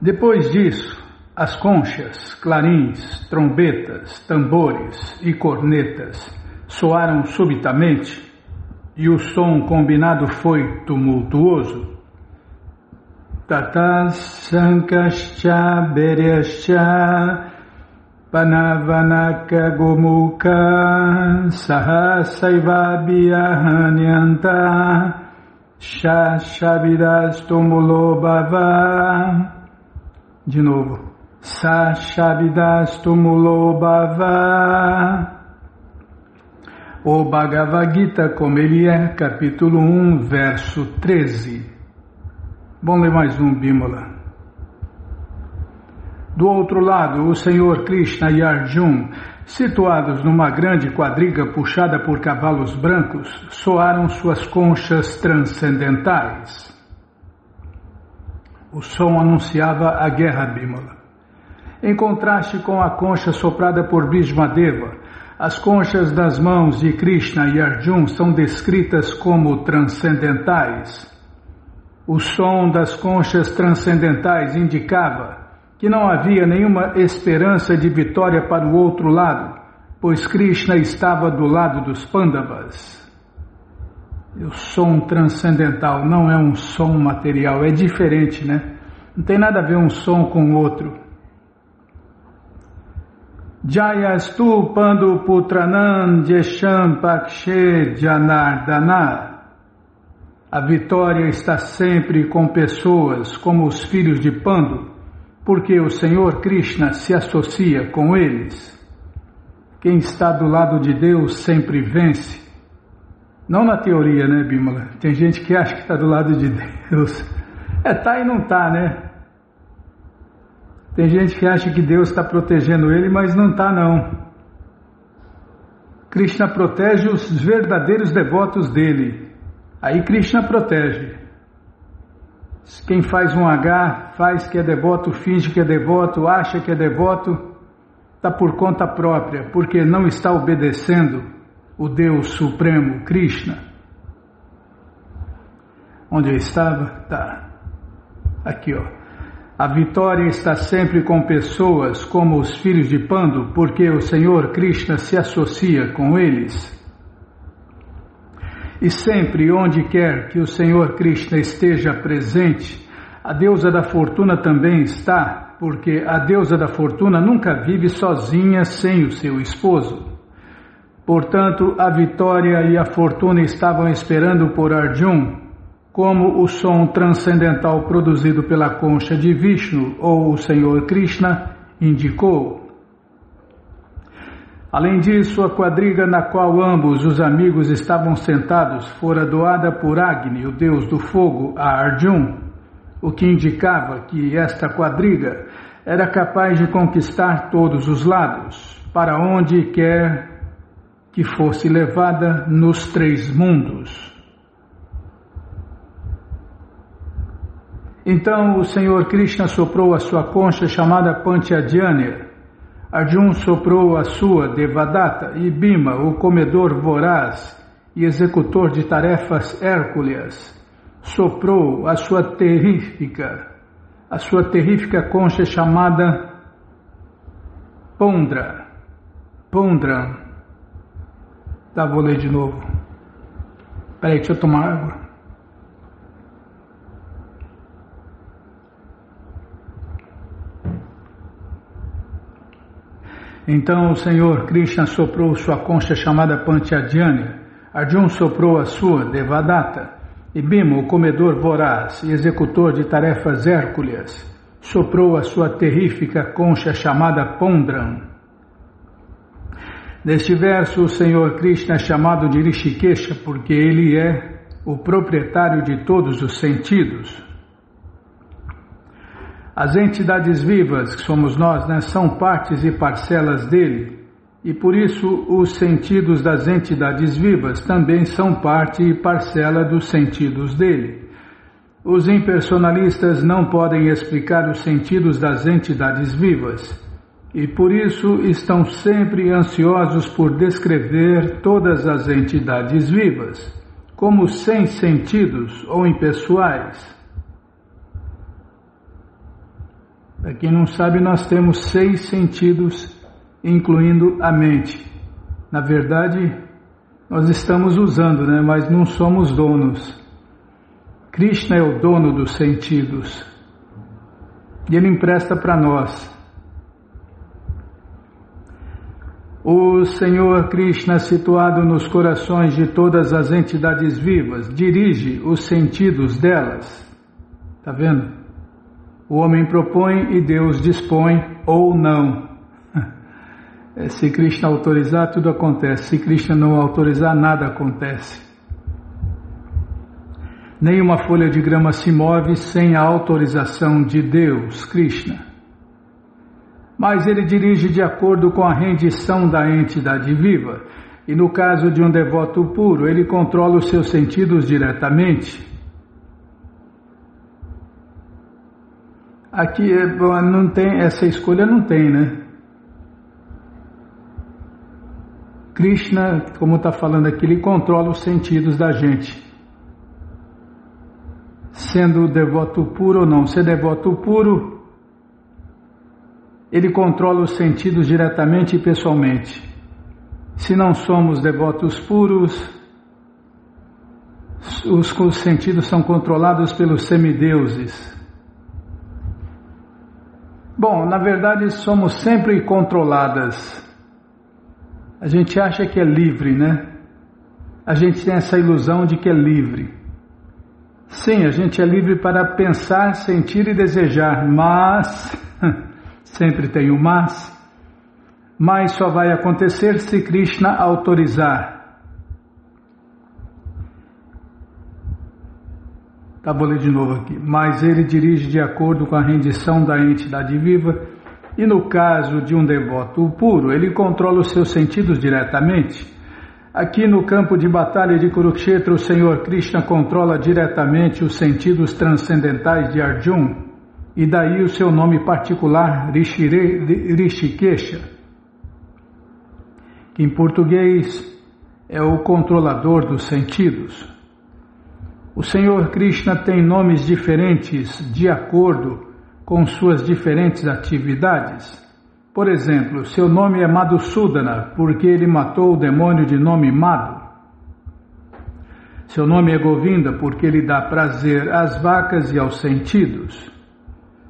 Depois disso, as conchas, clarins, trombetas, tambores e cornetas soaram subitamente e o som combinado foi tumultuoso. Tatas Sankascha Beryascha Panavanaka Gomuka Sahasaivabiahanyanta Shashavidas Tumulobhava. De novo. Sashavidas Tumulobhava. O Bhagavad Gita, como ele é, capítulo 1, verso 13. Vamos ler mais um, Bimala. Do outro lado, o Senhor Krishna e Arjuna, situados numa grande quadriga puxada por cavalos brancos, soaram suas conchas transcendentais. O som anunciava a guerra, Bimala. Em contraste com a concha soprada por Bhishmadeva, as conchas das mãos de Krishna e Arjuna são descritas como transcendentais. O som das conchas transcendentais indicava que não havia nenhuma esperança de vitória para o outro lado, pois Krishna estava do lado dos Pandavas. O som transcendental não é um som material, é diferente, né? Não tem nada a ver um som com o outro. Jayastu Pandu Putranam Jesham Pakshe Janardana. A vitória está sempre com pessoas como os filhos de Pandu, porque o Senhor Krishna se associa com eles. Quem está do lado de Deus sempre vence. Não na teoria, né, Bimala? Tem gente que acha que está do lado de Deus. Tá e não tá, né? Tem gente que acha que Deus está protegendo ele, mas não está, não. Krishna protege os verdadeiros devotos dele. Aí Krishna protege. Quem faz um H, faz que é devoto, finge que é devoto, acha que é devoto, está por conta própria, porque não está obedecendo o Deus Supremo, Krishna. Onde eu estava? Tá. Aqui, ó. A vitória está sempre com pessoas como os filhos de Pandu, porque o Senhor Krishna se associa com eles. E sempre onde quer que o Senhor Krishna esteja presente, a deusa da fortuna também está, porque a deusa da fortuna nunca vive sozinha sem o seu esposo. Portanto, a vitória e a fortuna estavam esperando por Arjuna, como o som transcendental produzido pela concha de Vishnu ou o Senhor Krishna indicou. Além disso, a quadriga na qual ambos os amigos estavam sentados fora doada por Agni, o deus do fogo, a Arjuna, o que indicava que esta quadriga era capaz de conquistar todos os lados, para onde quer que fosse levada nos 3 mundos. Então o Senhor Krishna soprou a sua concha chamada Panchajanya, Arjuna soprou a sua Devadatta e Bhima, o comedor voraz e executor de tarefas hérculeas, soprou a sua terrífica concha chamada Pondra. Tá, vou ler de novo. Peraí, deixa eu tomar água. Então o Senhor Krishna soprou sua concha chamada Panchajanya, Arjuna soprou a sua Devadatta, e Bhima, o comedor voraz e executor de tarefas hérculeas, soprou a sua terrífica concha chamada Pondram. Neste verso, o Senhor Krishna é chamado de Rishikesha porque ele é o proprietário de todos os sentidos. As entidades vivas, que somos nós, né, são partes e parcelas dele, e por isso os sentidos das entidades vivas também são parte e parcela dos sentidos dele. Os impersonalistas não podem explicar os sentidos das entidades vivas, e por isso estão sempre ansiosos por descrever todas as entidades vivas, como sem sentidos ou impessoais. Para quem não sabe, nós temos 6 sentidos, incluindo a mente. Na verdade, nós estamos usando, né? Mas não somos donos. Krishna é o dono dos sentidos. E Ele empresta para nós. O Senhor Krishna, situado nos corações de todas as entidades vivas, dirige os sentidos delas. Está vendo? O homem propõe e Deus dispõe ou não. Se Krishna autorizar, tudo acontece. Se Krishna não autorizar, nada acontece. Nenhuma folha de grama se move sem a autorização de Deus, Krishna. Mas ele dirige de acordo com a rendição da entidade viva. E no caso de um devoto puro, ele controla os seus sentidos diretamente. Aqui não tem, essa escolha não tem, né? Krishna, como está falando aqui, ele controla os sentidos da gente. Sendo devoto puro ou não, ser devoto puro, ele controla os sentidos diretamente e pessoalmente. Se não somos devotos puros, os sentidos são controlados pelos semideuses. Bom, na verdade somos sempre controladas. A gente acha que é livre, né? A gente tem essa ilusão de que é livre. Sim, a gente é livre para pensar, sentir e desejar, mas... Sempre tem o mas só vai acontecer se Krishna autorizar. Tá, vou ler de novo aqui. Mas ele dirige de acordo com a rendição da entidade viva e no caso de um devoto puro, ele controla os seus sentidos diretamente. Aqui no campo de batalha de Kurukshetra, o Senhor Krishna controla diretamente os sentidos transcendentais de Arjuna. E daí o seu nome particular, Rishikesha, que em português é o controlador dos sentidos. O Senhor Krishna tem nomes diferentes de acordo com suas diferentes atividades. Por exemplo, seu nome é Madhusudana, porque ele matou o demônio de nome Madhu. Seu nome é Govinda, porque ele dá prazer às vacas e aos sentidos.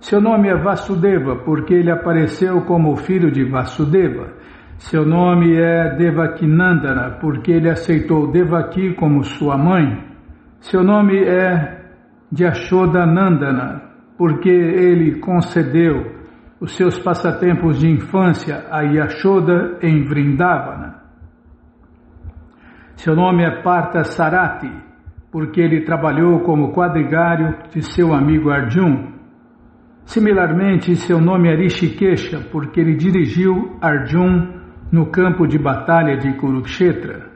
Seu nome é Vasudeva, porque ele apareceu como filho de Vasudeva. Seu nome é Devakinandana, porque ele aceitou Devaki como sua mãe. Seu nome é Yashodanandana, porque ele concedeu os seus passatempos de infância a Yashoda em Vrindavana. Seu nome é Parthasarati, porque ele trabalhou como quadrigário de seu amigo Arjuna. Similarmente, seu nome é Rishikesha, porque ele dirigiu Arjuna no campo de batalha de Kurukshetra.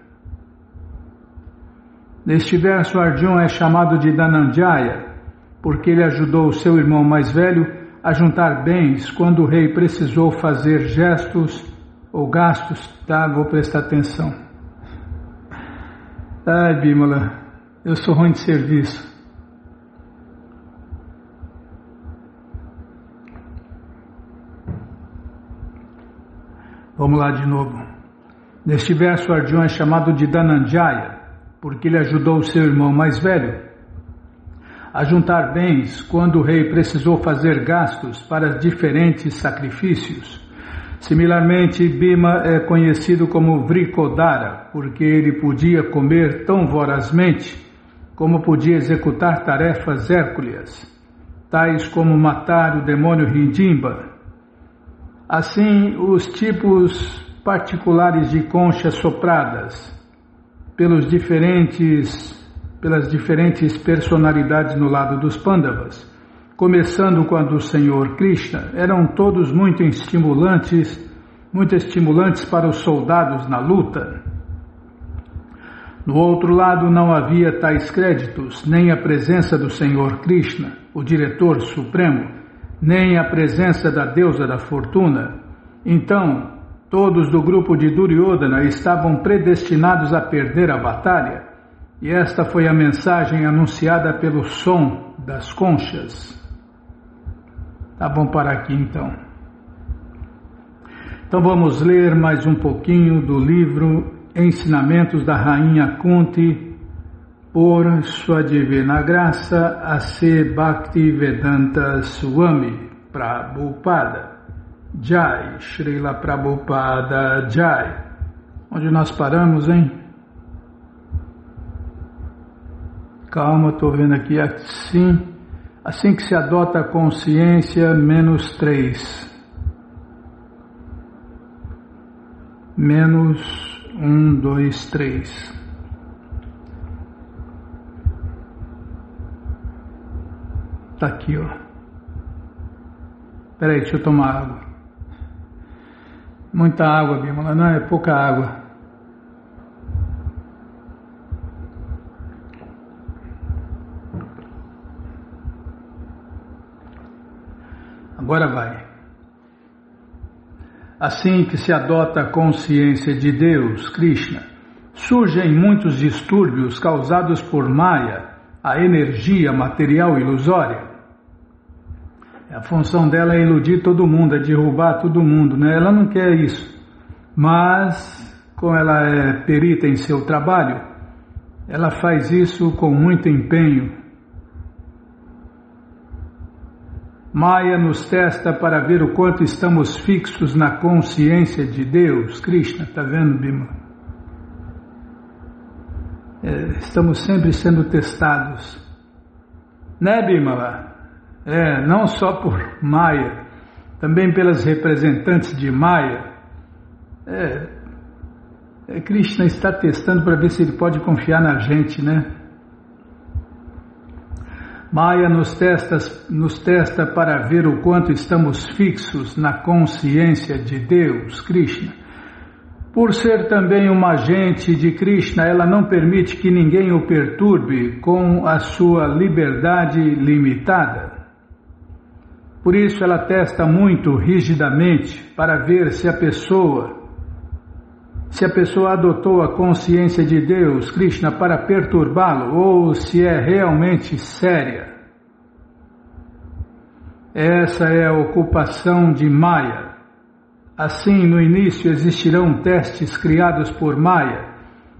Neste verso, Arjuna é chamado de Dhananjaya, porque ele ajudou seu irmão mais velho a juntar bens quando o rei precisou fazer gestos ou gastos. Tá, vou prestar atenção. Ai, Bimala, eu sou ruim de serviço. Vamos lá de novo. Neste verso, Arjuna é chamado de Dhananjaya, porque ele ajudou seu irmão mais velho a juntar bens quando o rei precisou fazer gastos para diferentes sacrifícios. Similarmente, Bhima é conhecido como Vrikodara, porque ele podia comer tão vorazmente como podia executar tarefas hérculeas, tais como matar o demônio Hindimba. Assim, os tipos particulares de conchas sopradas pelas diferentes personalidades no lado dos Pandavas, começando com a do Senhor Krishna, eram todos muito estimulantes para os soldados na luta. No outro lado não havia tais créditos, nem a presença do Senhor Krishna, o diretor supremo, nem a presença da deusa da fortuna. Então, todos do grupo de Duryodhana estavam predestinados a perder a batalha, e esta foi a mensagem anunciada pelo som das conchas. Tá bom parar aqui então. Então vamos ler mais um pouquinho do livro Ensinamentos da Rainha Kunti, por Sua Divina Graça, A.C. Bhaktivedanta Swami Prabhupada. Jai, Srila Prabhupada Jai. Onde nós paramos, hein? Calma, estou vendo aqui. Assim que se adota a consciência, -3. -1, 2, 3. Tá aqui, ó. Peraí, deixa eu tomar água. Muita água, Bímola. Não, é pouca água. Agora vai. Assim que se adota a consciência de Deus, Krishna, surgem muitos distúrbios causados por Maya, a energia material ilusória. A função dela é iludir todo mundo, é derrubar todo mundo, né? Ela não quer isso, mas como ela é perita em seu trabalho, ela faz isso com muito empenho. Maya nos testa para ver o quanto estamos fixos na consciência de Deus, Krishna, está vendo, Bima? Estamos sempre sendo testados, né, Bimala? Não só por Maya, também pelas representantes de Maya. Krishna está testando para ver se ele pode confiar na gente, né? Maya nos testa para ver o quanto estamos fixos na consciência de Deus, Krishna. Por ser também uma agente de Krishna, ela não permite que ninguém o perturbe com a sua liberdade limitada. Por isso ela testa muito rigidamente para ver se a pessoa adotou a consciência de Deus, Krishna, para perturbá-lo ou se é realmente séria. Essa é a ocupação de Maya. Assim, no início existirão testes criados por Maya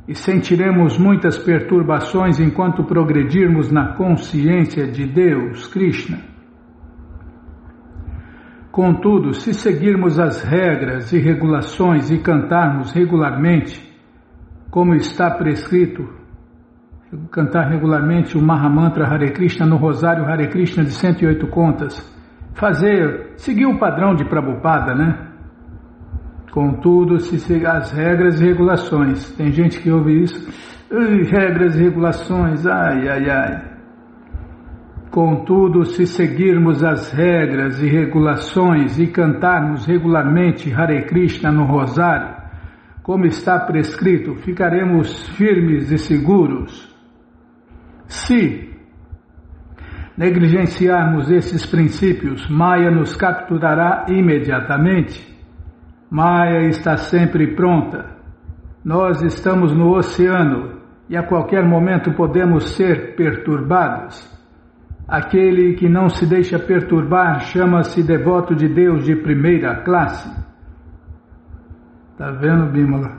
e sentiremos muitas perturbações enquanto progredirmos na consciência de Deus, Krishna. Contudo, se seguirmos as regras e regulações e cantarmos regularmente, como está prescrito, cantar regularmente o Mahamantra Hare Krishna no Rosário Hare Krishna de 108 contas, seguir o padrão de Prabhupada, né? Contudo, se seguir as regras e regulações, tem gente que ouve isso, regras e regulações, ai. Contudo, se seguirmos as regras e regulações e cantarmos regularmente Hare Krishna no Rosário, como está prescrito, ficaremos firmes e seguros. Se negligenciarmos esses princípios, Maya nos capturará imediatamente. Maya está sempre pronta. Nós estamos no oceano e a qualquer momento podemos ser perturbados. Aquele que não se deixa perturbar chama-se devoto de Deus de primeira classe. Está vendo, Bímola?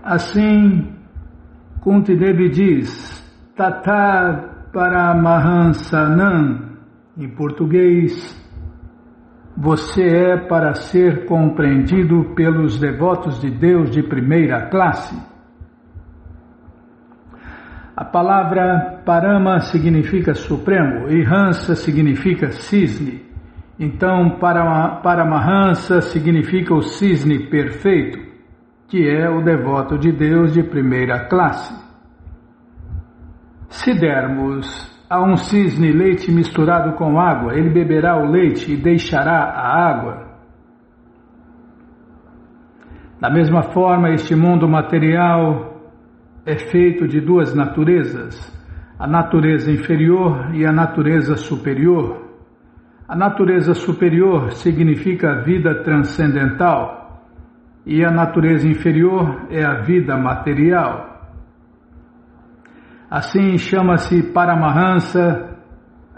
Assim, Kunti Devi diz, Tata Paramahansanam, em português, você é para ser compreendido pelos devotos de Deus de primeira classe. A palavra Parama significa supremo e Hansa significa cisne. Então, Paramahansa significa o cisne perfeito, que é o devoto de Deus de primeira classe. Se dermos a um cisne leite misturado com água, ele beberá o leite e deixará a água. Da mesma forma, este mundo material é feito de duas naturezas, a natureza inferior e a natureza superior. A natureza superior significa vida transcendental e a natureza inferior é a vida material. Assim chama-se Paramahansa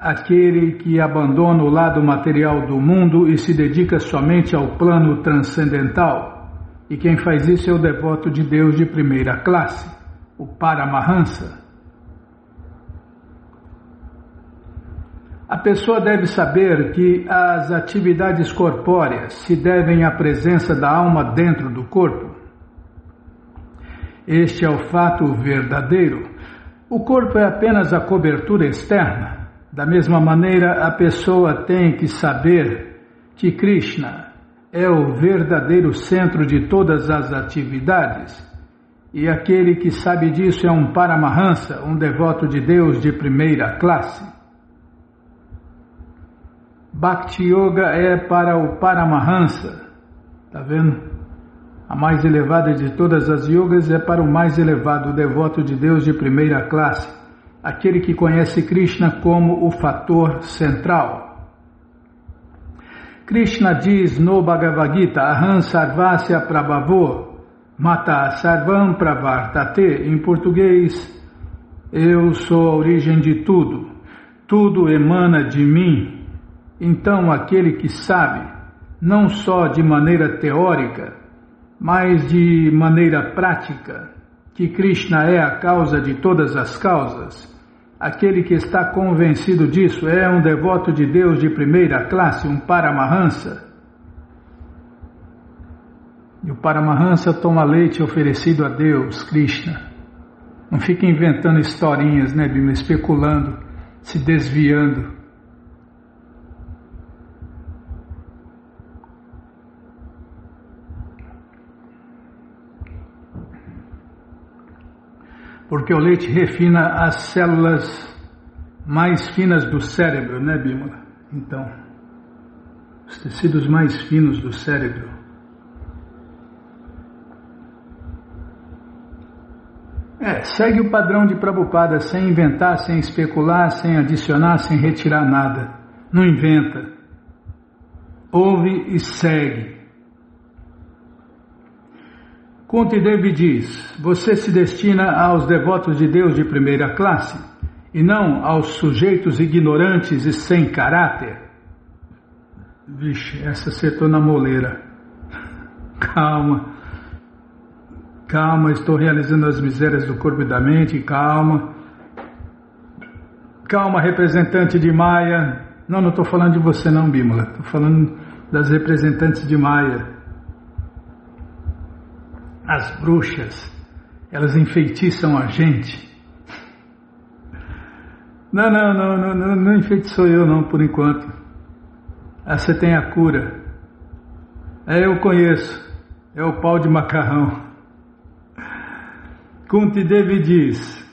aquele que abandona o lado material do mundo e se dedica somente ao plano transcendental. E quem faz isso é o devoto de Deus de primeira classe, o Paramahansa. A pessoa deve saber que as atividades corpóreas se devem à presença da alma dentro do corpo. Este é o fato verdadeiro. O corpo é apenas a cobertura externa. Da mesma maneira, a pessoa tem que saber que Krishna é o verdadeiro centro de todas as atividades. E aquele que sabe disso é um Paramahansa, um devoto de Deus de primeira classe. Bhakti Yoga é para o Paramahansa, está vendo? A mais elevada de todas as yogas é para o mais elevado, o devoto de Deus de primeira classe, aquele que conhece Krishna como o fator central. Krishna diz no Bhagavad Gita, Aham Sarvasya Prabhavo, Mata Sarvam Pravartate, em português, eu sou a origem de tudo, tudo emana de mim. Então, aquele que sabe, não só de maneira teórica, mas de maneira prática, que Krishna é a causa de todas as causas, aquele que está convencido disso é um devoto de Deus de primeira classe, um Paramahansa. E o Paramahansa toma leite oferecido a Deus, Krishna. Não fica inventando historinhas, né, Bima? Especulando, se desviando. Porque o leite refina as células mais finas do cérebro, né, Bímola? Então, os tecidos mais finos do cérebro. Segue o padrão de Prabhupada, sem inventar, sem especular, sem adicionar, sem retirar nada. Não inventa. Ouve e segue. Kuntidevi diz, você se destina aos devotos de Deus de primeira classe e não aos sujeitos ignorantes e sem caráter. Vixe, essa acertou na moleira. Calma, estou realizando as misérias do corpo e da mente, calma. Calma, representante de Maya. Não estou falando de você não, Bímola, estou falando das representantes de Maya. As bruxas, elas enfeitiçam a gente. Não enfeitiçou eu não, por enquanto. Você tem a cura. Eu conheço, é o pau de macarrão. Kuntidevi diz,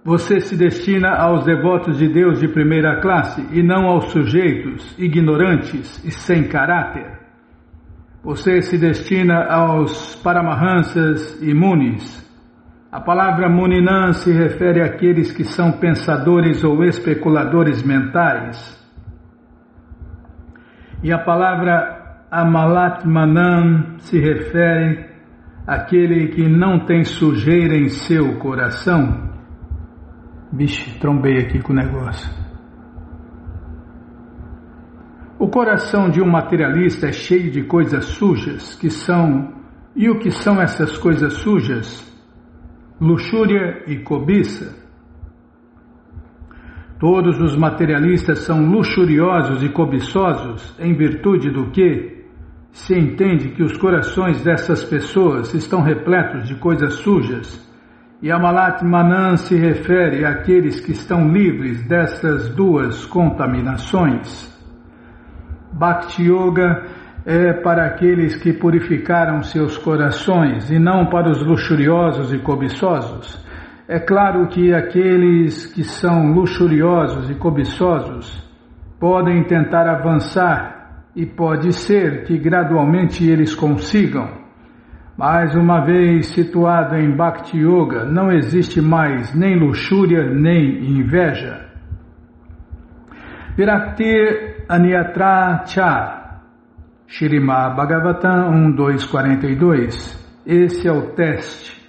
você se destina aos devotos de Deus de primeira classe e não aos sujeitos ignorantes e sem caráter. Você se destina aos Paramahansas e Munis. A palavra Muninam se refere àqueles que são pensadores ou especuladores mentais. E a palavra Amalatmanam se refere àquele que não tem sujeira em seu coração. Vixe, trombei aqui com o negócio. O coração de um materialista é cheio de coisas sujas, e o que são essas coisas sujas? Luxúria e cobiça. Todos os materialistas são luxuriosos e cobiçosos, em virtude do que se entende que os corações dessas pessoas estão repletos de coisas sujas, e Amalatmanam se refere àqueles que estão livres dessas duas contaminações. Bhakti Yoga é para aqueles que purificaram seus corações e não para os luxuriosos e cobiçosos. É claro que aqueles que são luxuriosos e cobiçosos podem tentar avançar e pode ser que gradualmente eles consigam. Mas uma vez situado em Bhakti Yoga, não existe mais nem luxúria nem inveja. Virakti Anyatra Cha, Shrimad Bhagavatam 1.2.42. Esse é o teste.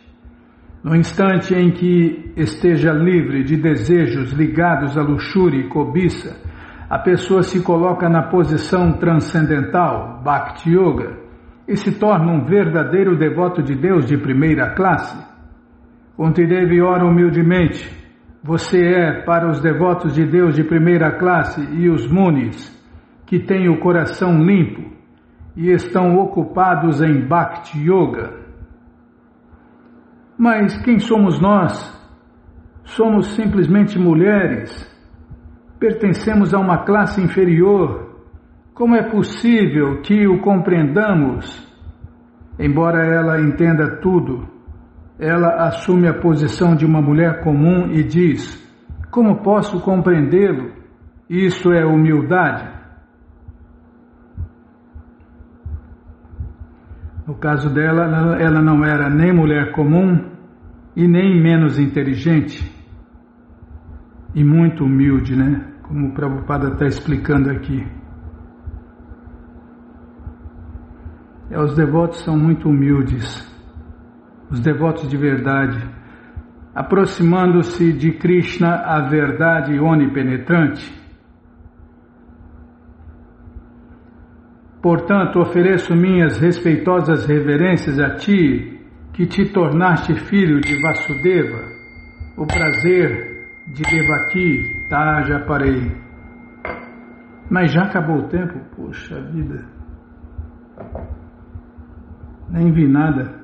No instante em que esteja livre de desejos ligados à luxúria e cobiça, a pessoa se coloca na posição transcendental, Bhakti Yoga, e se torna um verdadeiro devoto de Deus de primeira classe. Kuntidevi ora humildemente: você é, para os devotos de Deus de primeira classe e os munis, que têm o coração limpo e estão ocupados em Bhakti Yoga. Mas quem somos nós? Somos simplesmente mulheres. Pertencemos a uma classe inferior. Como é possível que o compreendamos? Embora ela entenda tudo, ela assume a posição de uma mulher comum e diz: como posso compreendê-lo? Isso é humildade. No caso dela, ela não era nem mulher comum e nem menos inteligente. E muito humilde, né? Como o Prabhupada está explicando aqui. Os devotos são muito humildes. Os devotos de verdade. Aproximando-se de Krishna, a verdade onipenetrante. Portanto, ofereço minhas respeitosas reverências a ti, que te tornaste filho de Vasudeva, o prazer de Devaki. Tá, já parei. Mas já acabou o tempo? Poxa vida. Nem vi nada.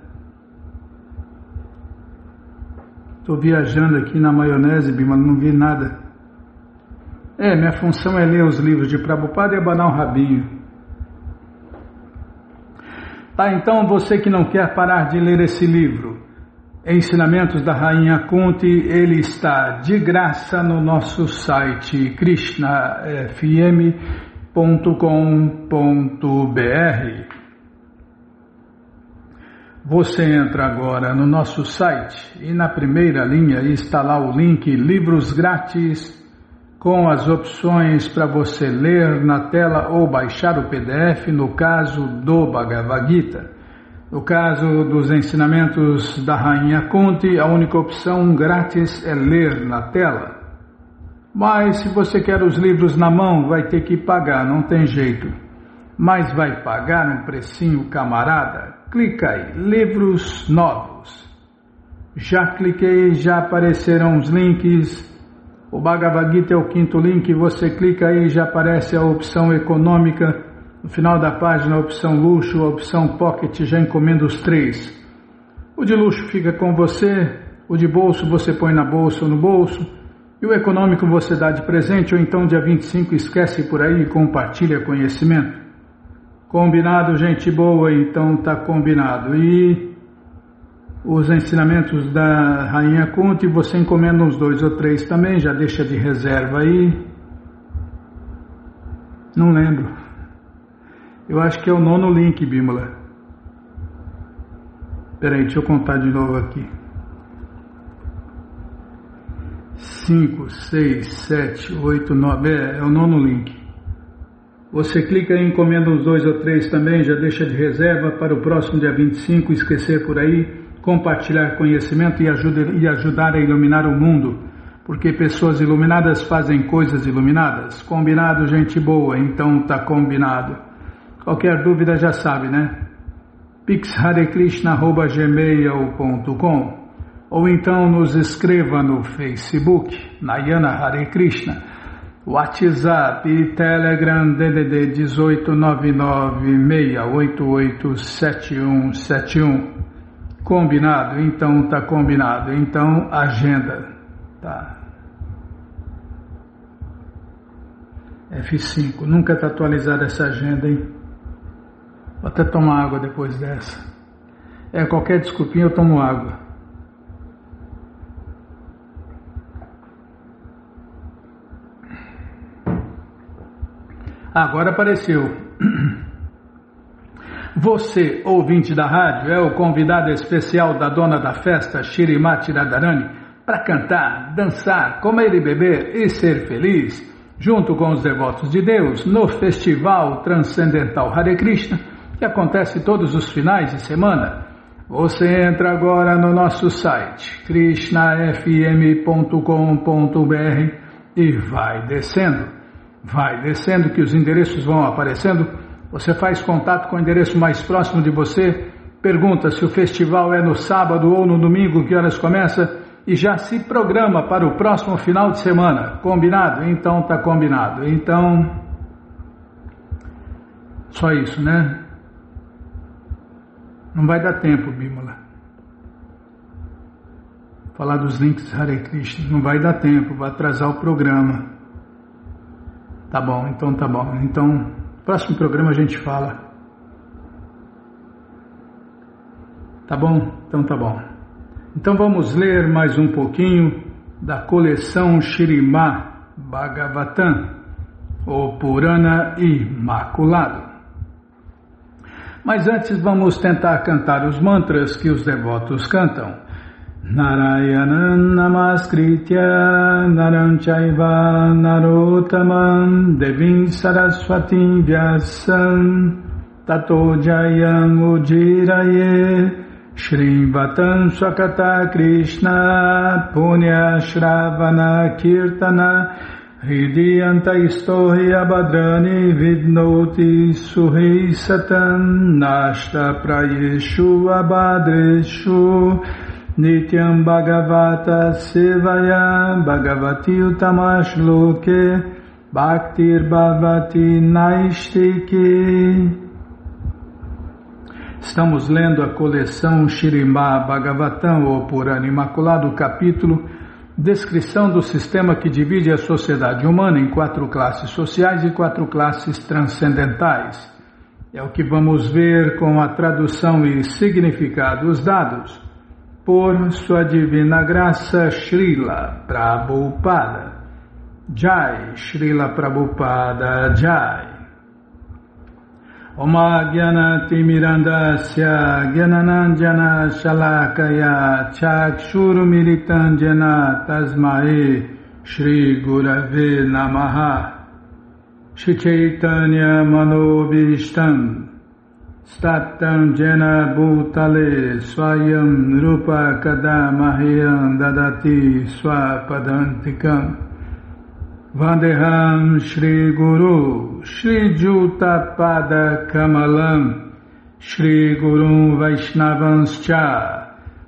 Estou viajando aqui na maionese, mas não vi nada. Minha função é ler os livros de Prabhupada e abanar o rabinho. Tá, então você que não quer parar de ler esse livro, Ensinamentos da Rainha Kunti, ele está de graça no nosso site krishnafm.com.br. Você entra agora no nosso site e na primeira linha está lá o link Livros Grátis, com as opções para você ler na tela ou baixar o PDF, no caso do Bhagavad Gita. No caso dos ensinamentos da Rainha Kunti, a única opção grátis é ler na tela. Mas se você quer os livros na mão, vai ter que pagar, não tem jeito. Mas vai pagar um precinho camarada? Clica aí, livros novos. Já cliquei, já apareceram os links. O Bhagavad Gita é o 5º link, você clica aí e já aparece a opção econômica, no final da página a opção luxo, a opção pocket, já encomenda os 3. O de luxo fica com você, o de bolso você põe na bolsa ou no bolso, e o econômico você dá de presente, ou então dia 25 esquece por aí e compartilha conhecimento. Combinado, gente boa? Então tá combinado. E os ensinamentos da Rainha Kunti, você encomenda uns 2 ou 3 também, já deixa de reserva aí. Não lembro. Eu acho que é o 9º link, Bímola. Peraí, deixa eu contar de novo aqui. 5, 6, 7, 8, 9, é o 9º link. Você clica e encomenda uns 2 ou 3 também, já deixa de reserva para o próximo dia 25, esquecer por aí. Compartilhar conhecimento e ajudar a iluminar o mundo, porque pessoas iluminadas fazem coisas iluminadas. Combinado, gente boa? Então tá combinado. Qualquer dúvida já sabe, né? pixharekrishna@gmail.com ou então nos escreva no Facebook, Nayana Hare Krishna, WhatsApp e Telegram DDD 18996887171. Combinado? Então tá combinado. Então agenda. Tá. F5. Nunca está atualizada essa agenda, hein? Vou até tomar água depois dessa. Qualquer desculpinha eu tomo água. Agora apareceu. Você, ouvinte da rádio, é o convidado especial da dona da festa, Shrimati Radharani, para cantar, dançar, comer e beber e ser feliz, junto com os devotos de Deus, no Festival Transcendental Hare Krishna, que acontece todos os finais de semana, Você entra agora no nosso site krishnafm.com.br e vai descendo que os endereços vão aparecendo. Você faz contato com o endereço mais próximo de você, pergunta se o festival é no sábado ou no domingo, que horas começa, e já se programa para o próximo final de semana. Combinado? Então tá combinado. Então, só isso, né? Não vai dar tempo, Bímola. Falar dos links Hare Krishna. Não vai dar tempo, vai atrasar o programa. Tá bom, então tá bom. Então, próximo programa a gente fala. Tá bom? Então tá bom. Então vamos ler mais um pouquinho da coleção Śrīmad Bhagavatam, o Purana Imaculado. Mas antes vamos tentar cantar os mantras que os devotos cantam. Narayanam namaskritya naram chaiva narottamam devim saraswatim vyasam tato jayam ujiraye Shrivatam swakata krishna punya shravana kirtana Hridiyanta istohi abadrani vidnoti suhi satam nashta prayeshu abadreshu nityam bhagavata sevaya bhagavati utamash loke bhaktir bhavati naistiki. Estamos lendo a coleção Śrīmad Bhagavatam, o Purana Imaculado, capítulo Descrição do sistema que divide a sociedade humana em 4 classes sociais e 4 classes transcendentais. É o que vamos ver com a tradução e significados dados por Sua Divina Graça Srila Prabhupada. Jai, Srila Prabhupada Jai. Oma Gyanati Mirandasya Gyananandjana Shalakaya Chakshuru Militandjana Tasmae Shri Gurave Namaha Shri Chaitanya Manobishtam Statam Jena Bhutale Swayam Rupa Kadamahyam Dadati Swapadantikam Vandeham Shri Guru Shri Jutapada Kamalam Shri Gurum Vaishnavanscha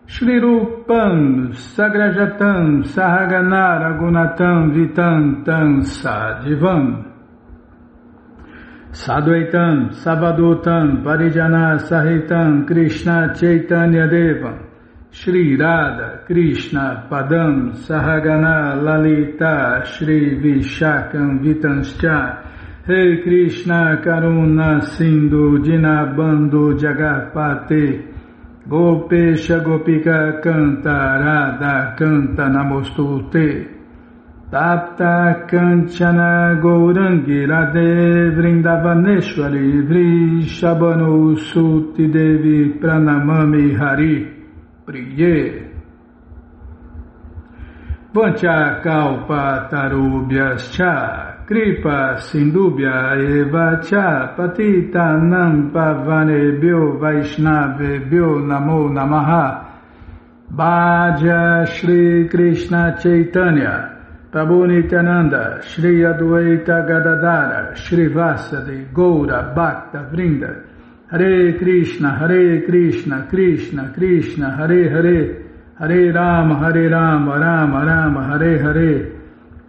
Shri Rupam Sagrajatam Sahagana Ragunatam Vitantam Sadivam Sadvaitam Savadutam Parijana Sahitam Krishna Chaitanya Devam Shri Radha Krishna Padam Sahagana Lalita Shri Vishakam Vitanscha Rei Krishna Karuna Sindhu Dinabandhu Jagapate Gopesha Gopika Canta Radha Canta Namostute Tapta Kanchana Gourangi Radhe Vrindavaneshwari Vrishabhanu Suti Devi Pranamami Hari Priye Vancha Kalpa Tarubhyascha Kripa Sindubhya Eva Cha Patita Nam Pavanebhyo Vaishnavebhyo Namo Namaha Bhaja Shri Krishna Chaitanya Prabhu Nityananda Shri Adwaita Gadadara Shri Vasadi Goura Bhakta Vrinda Hare Krishna, Krishna Krishna, Hare Hare, Hare Rama, Rama Rama, Hare Hare,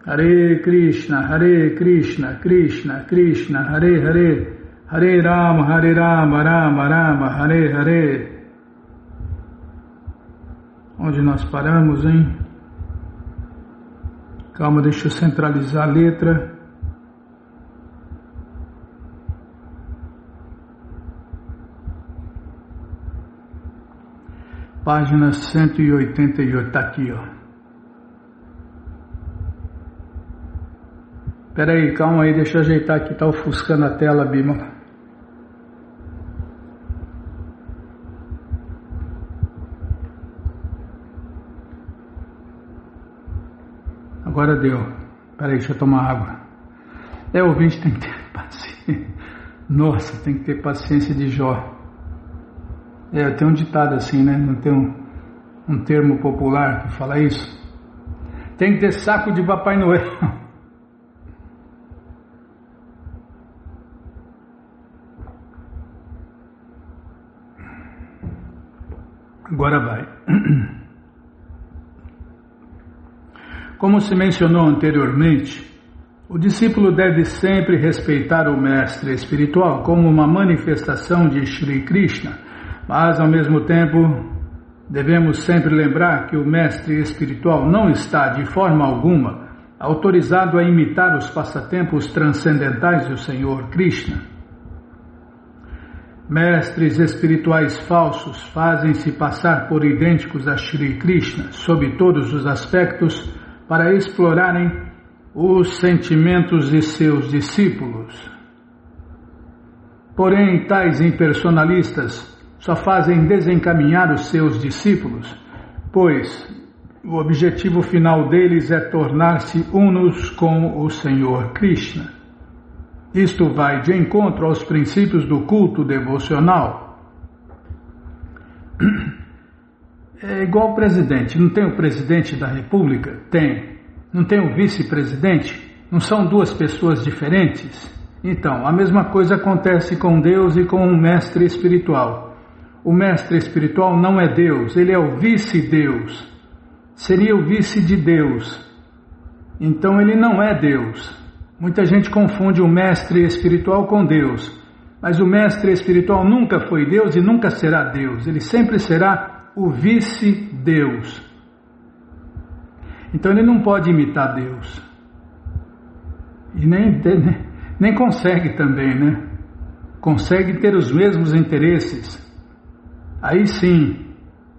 Hare Krishna, Krishna Krishna, Hare Hare, Hare Rama, Rama Rama, Hare Hare. Onde nós paramos, hein? Calma, deixa eu centralizar a letra. Página 188, está aqui, ó. Espera aí, calma aí, deixa eu ajeitar aqui, está ofuscando a tela, Bímola. Agora deu. Espera aí, deixa eu tomar água. O ouvinte tem que ter paciência. Nossa, tem que ter paciência de Jó. Tem um ditado assim, né? Não tem um termo popular que fala isso. Tem que ter saco de Papai Noel. Agora vai. Como se mencionou anteriormente, o discípulo deve sempre respeitar o mestre espiritual como uma manifestação de Shri Krishna, mas ao mesmo tempo devemos sempre lembrar que o mestre espiritual não está de forma alguma autorizado a imitar os passatempos transcendentais do Senhor Krishna. Mestres espirituais falsos fazem-se passar por idênticos a Shri Krishna sob todos os aspectos para explorarem os sentimentos de seus discípulos. Porém, tais impersonalistas só fazem desencaminhar os seus discípulos, pois o objetivo final deles é tornar-se unos com o Senhor Krishna. Isto vai de encontro aos princípios do culto devocional. É igual o presidente. Não tem o presidente da república? Tem. Não tem o vice-presidente? Não são duas pessoas diferentes? Então, a mesma coisa acontece com Deus e com o mestre espiritual. O mestre espiritual não é Deus, ele é o vice-Deus. Seria o vice de Deus. Então ele não é Deus. Muita gente confunde o mestre espiritual com Deus, mas o mestre espiritual nunca foi Deus e nunca será Deus, ele sempre será o vice-Deus. Então ele não pode imitar Deus, e nem consegue também, né? Consegue ter os mesmos interesses. Aí sim,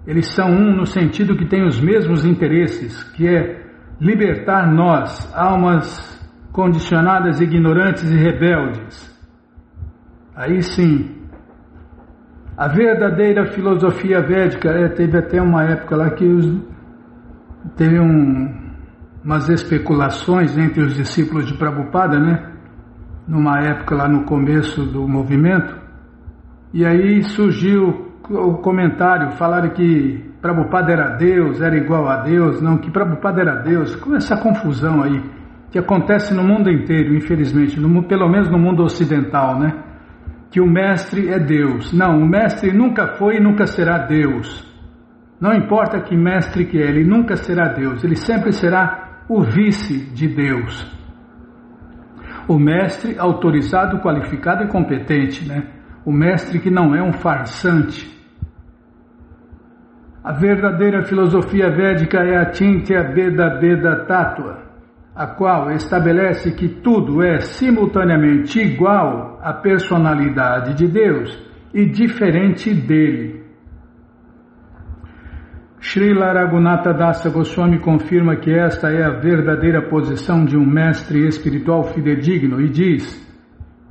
eles são um no sentido que tem os mesmos interesses, que é libertar nós, almas condicionadas, ignorantes e rebeldes. Aí sim, a verdadeira filosofia védica, teve até uma época lá que teve umas especulações entre os discípulos de Prabhupada, né? Numa época lá no começo do movimento, e aí surgiu o comentário, falaram que Prabhupada era Deus, era igual a Deus, não, que Prabhupada era Deus, com essa confusão aí, que acontece no mundo inteiro, infelizmente, pelo menos no mundo ocidental, né? Que o mestre é Deus. Não, o mestre nunca foi e nunca será Deus. Não importa que mestre que é, ele nunca será Deus, ele sempre será o vice de Deus. O mestre autorizado, qualificado e competente, né? O mestre que não é um farsante. A verdadeira filosofia védica é a Chintya Beda Beda Tattva, a qual estabelece que tudo é simultaneamente igual à personalidade de Deus e diferente dele. Srila Raghunatha Dasa Goswami confirma que esta é a verdadeira posição de um mestre espiritual fidedigno e diz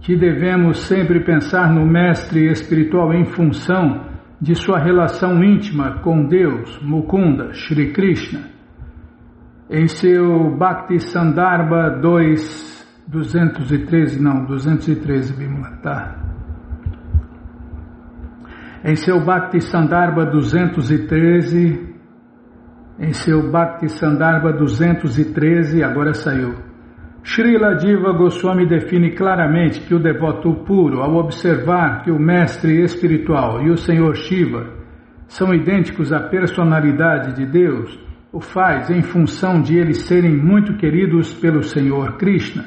que devemos sempre pensar no mestre espiritual em função de sua relação íntima com Deus, Mukunda, Shri Krishna. Em seu Bhakti Sandarbha 213, Bimala, tá? Em seu Bhakti Sandarbha 213, agora saiu, Srila Jiva Goswami define claramente que o devoto puro, ao observar que o mestre espiritual e o Senhor Shiva são idênticos à personalidade de Deus, o faz em função de eles serem muito queridos pelo Senhor Krishna,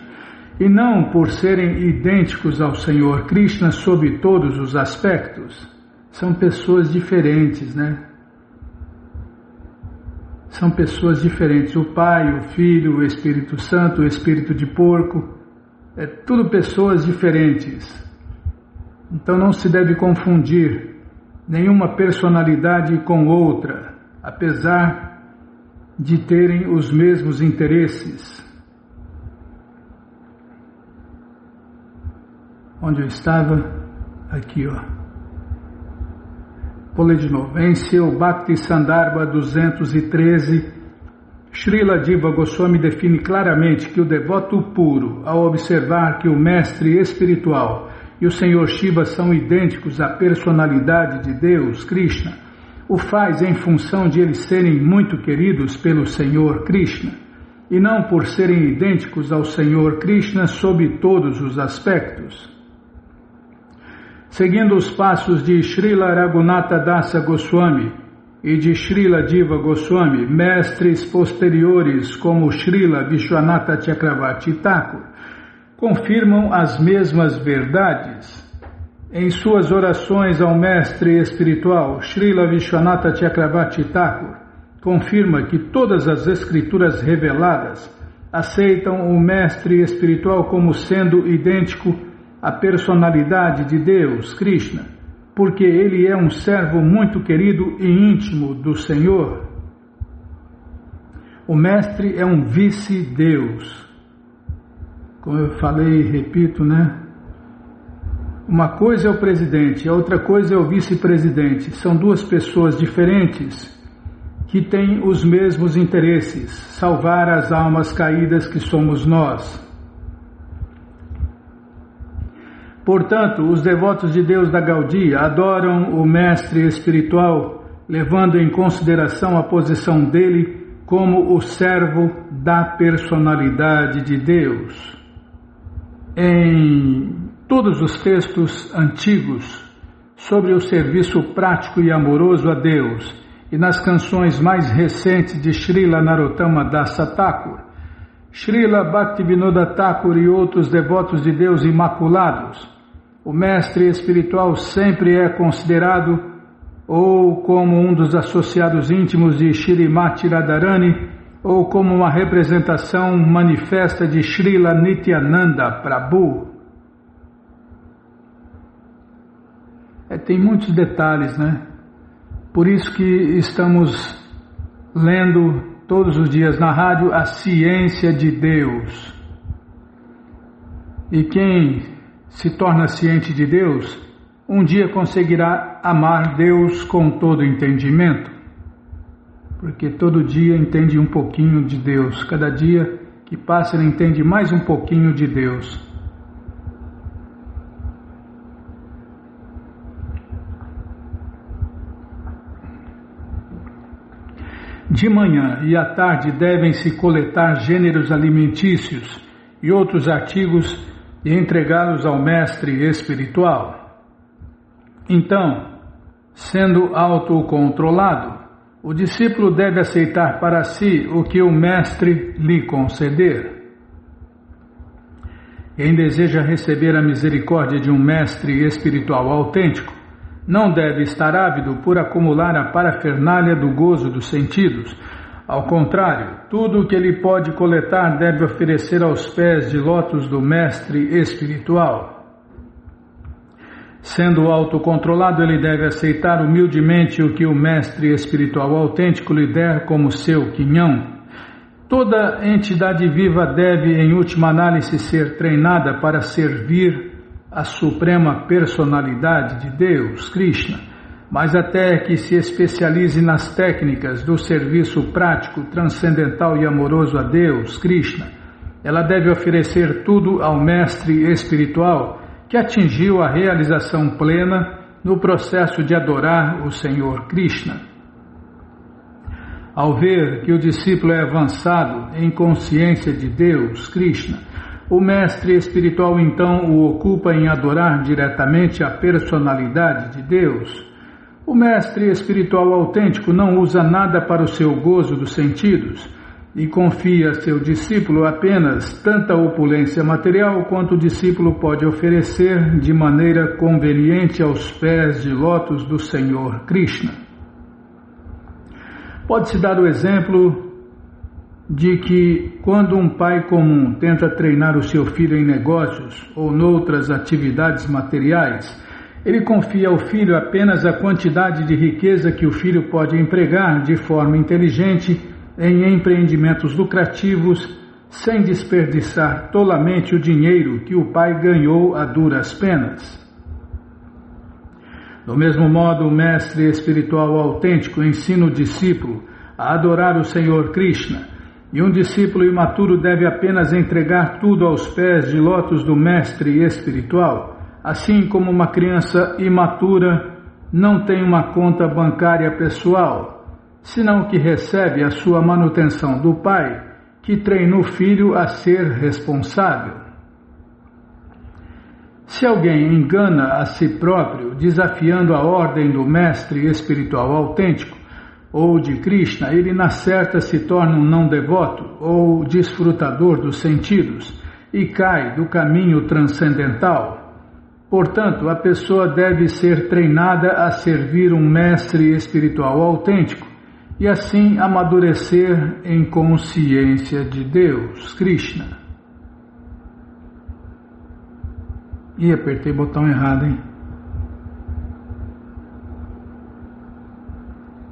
e não por serem idênticos ao Senhor Krishna sob todos os aspectos. São pessoas diferentes, né? São pessoas diferentes. O Pai, o Filho, o Espírito Santo, o Espírito de Porco, tudo pessoas diferentes. Então não se deve confundir nenhuma personalidade com outra, apesar de terem os mesmos interesses. Onde eu estava? Aqui, ó. Vou ler de novo. Em seu Bhakti Sandarbha 213, Srila Jiva Goswami define claramente que o devoto puro, ao observar que o mestre espiritual e o Senhor Shiva são idênticos à personalidade de Deus, Krishna, o faz em função de eles serem muito queridos pelo Senhor Krishna, e não por serem idênticos ao Senhor Krishna sob todos os aspectos. Seguindo os passos de Srila Raghunatha Dasa Goswami e de Srila Diva Goswami, mestres posteriores como Srila Vishwanatha Chakravarti Thakur, confirmam as mesmas verdades. Em suas orações ao mestre espiritual, Srila Vishwanatha Chakravarti Thakur confirma que todas as escrituras reveladas aceitam o mestre espiritual como sendo idêntico à personalidade de Deus, Krishna, porque ele é um servo muito querido e íntimo do Senhor. O mestre é um vice-deus. Como eu falei e repito, né? Uma coisa é o presidente, a outra coisa é o vice-presidente. São duas pessoas diferentes que têm os mesmos interesses, salvar as almas caídas que somos nós. Portanto, os devotos de Deus da Gaudiya adoram o mestre espiritual, levando em consideração a posição dele como o servo da personalidade de Deus. Em todos os textos antigos sobre o serviço prático e amoroso a Deus e nas canções mais recentes de Srila Narottama Dasa Thakur, Srila Bhaktivinoda Thakur e outros devotos de Deus imaculados, o mestre espiritual sempre é considerado ou como um dos associados íntimos de Shrimati Radharani ou como uma representação manifesta de Srila Nityananda Prabhu. Tem muitos detalhes, né? Por isso que estamos lendo todos os dias na rádio a ciência de Deus. E quem se torna ciente de Deus, um dia conseguirá amar Deus com todo entendimento. Porque todo dia entende um pouquinho de Deus. Cada dia que passa ele entende mais um pouquinho de Deus. De manhã e à tarde devem-se coletar gêneros alimentícios e outros artigos e entregá-los ao mestre espiritual. Então, sendo autocontrolado, o discípulo deve aceitar para si o que o mestre lhe conceder. Quem deseja receber a misericórdia de um mestre espiritual autêntico não deve estar ávido por acumular a parafernália do gozo dos sentidos. Ao contrário, tudo o que ele pode coletar deve oferecer aos pés de lótus do mestre espiritual. Sendo autocontrolado, ele deve aceitar humildemente o que o mestre espiritual autêntico lhe der como seu quinhão. Toda entidade viva deve, em última análise, ser treinada para servir a suprema personalidade de Deus, Krishna, mas até que se especialize nas técnicas do serviço prático, transcendental e amoroso a Deus, Krishna, ela deve oferecer tudo ao mestre espiritual que atingiu a realização plena no processo de adorar o Senhor Krishna. Ao ver que o discípulo é avançado em consciência de Deus, Krishna, o mestre espiritual então o ocupa em adorar diretamente a personalidade de Deus. O mestre espiritual autêntico não usa nada para o seu gozo dos sentidos e confia a seu discípulo apenas tanta opulência material quanto o discípulo pode oferecer de maneira conveniente aos pés de lótus do Senhor Krishna. Pode-se dar o exemplo de que quando um pai comum tenta treinar o seu filho em negócios ou noutras atividades materiais, ele confia ao filho apenas a quantidade de riqueza que o filho pode empregar de forma inteligente em empreendimentos lucrativos, sem desperdiçar tolamente o dinheiro que o pai ganhou a duras penas. Do mesmo modo, o mestre espiritual autêntico ensina o discípulo a adorar o Senhor Krishna, e um discípulo imaturo deve apenas entregar tudo aos pés de lótus do mestre espiritual, assim como uma criança imatura não tem uma conta bancária pessoal, senão que recebe a sua manutenção do pai, que treina o filho a ser responsável. Se alguém engana a si próprio, desafiando a ordem do mestre espiritual autêntico ou de Krishna, ele na certa se torna um não devoto ou desfrutador dos sentidos e cai do caminho transcendental. Portanto, a pessoa deve ser treinada a servir um mestre espiritual autêntico e assim amadurecer em consciência de Deus, Krishna. Ih, apertei o botão errado, hein?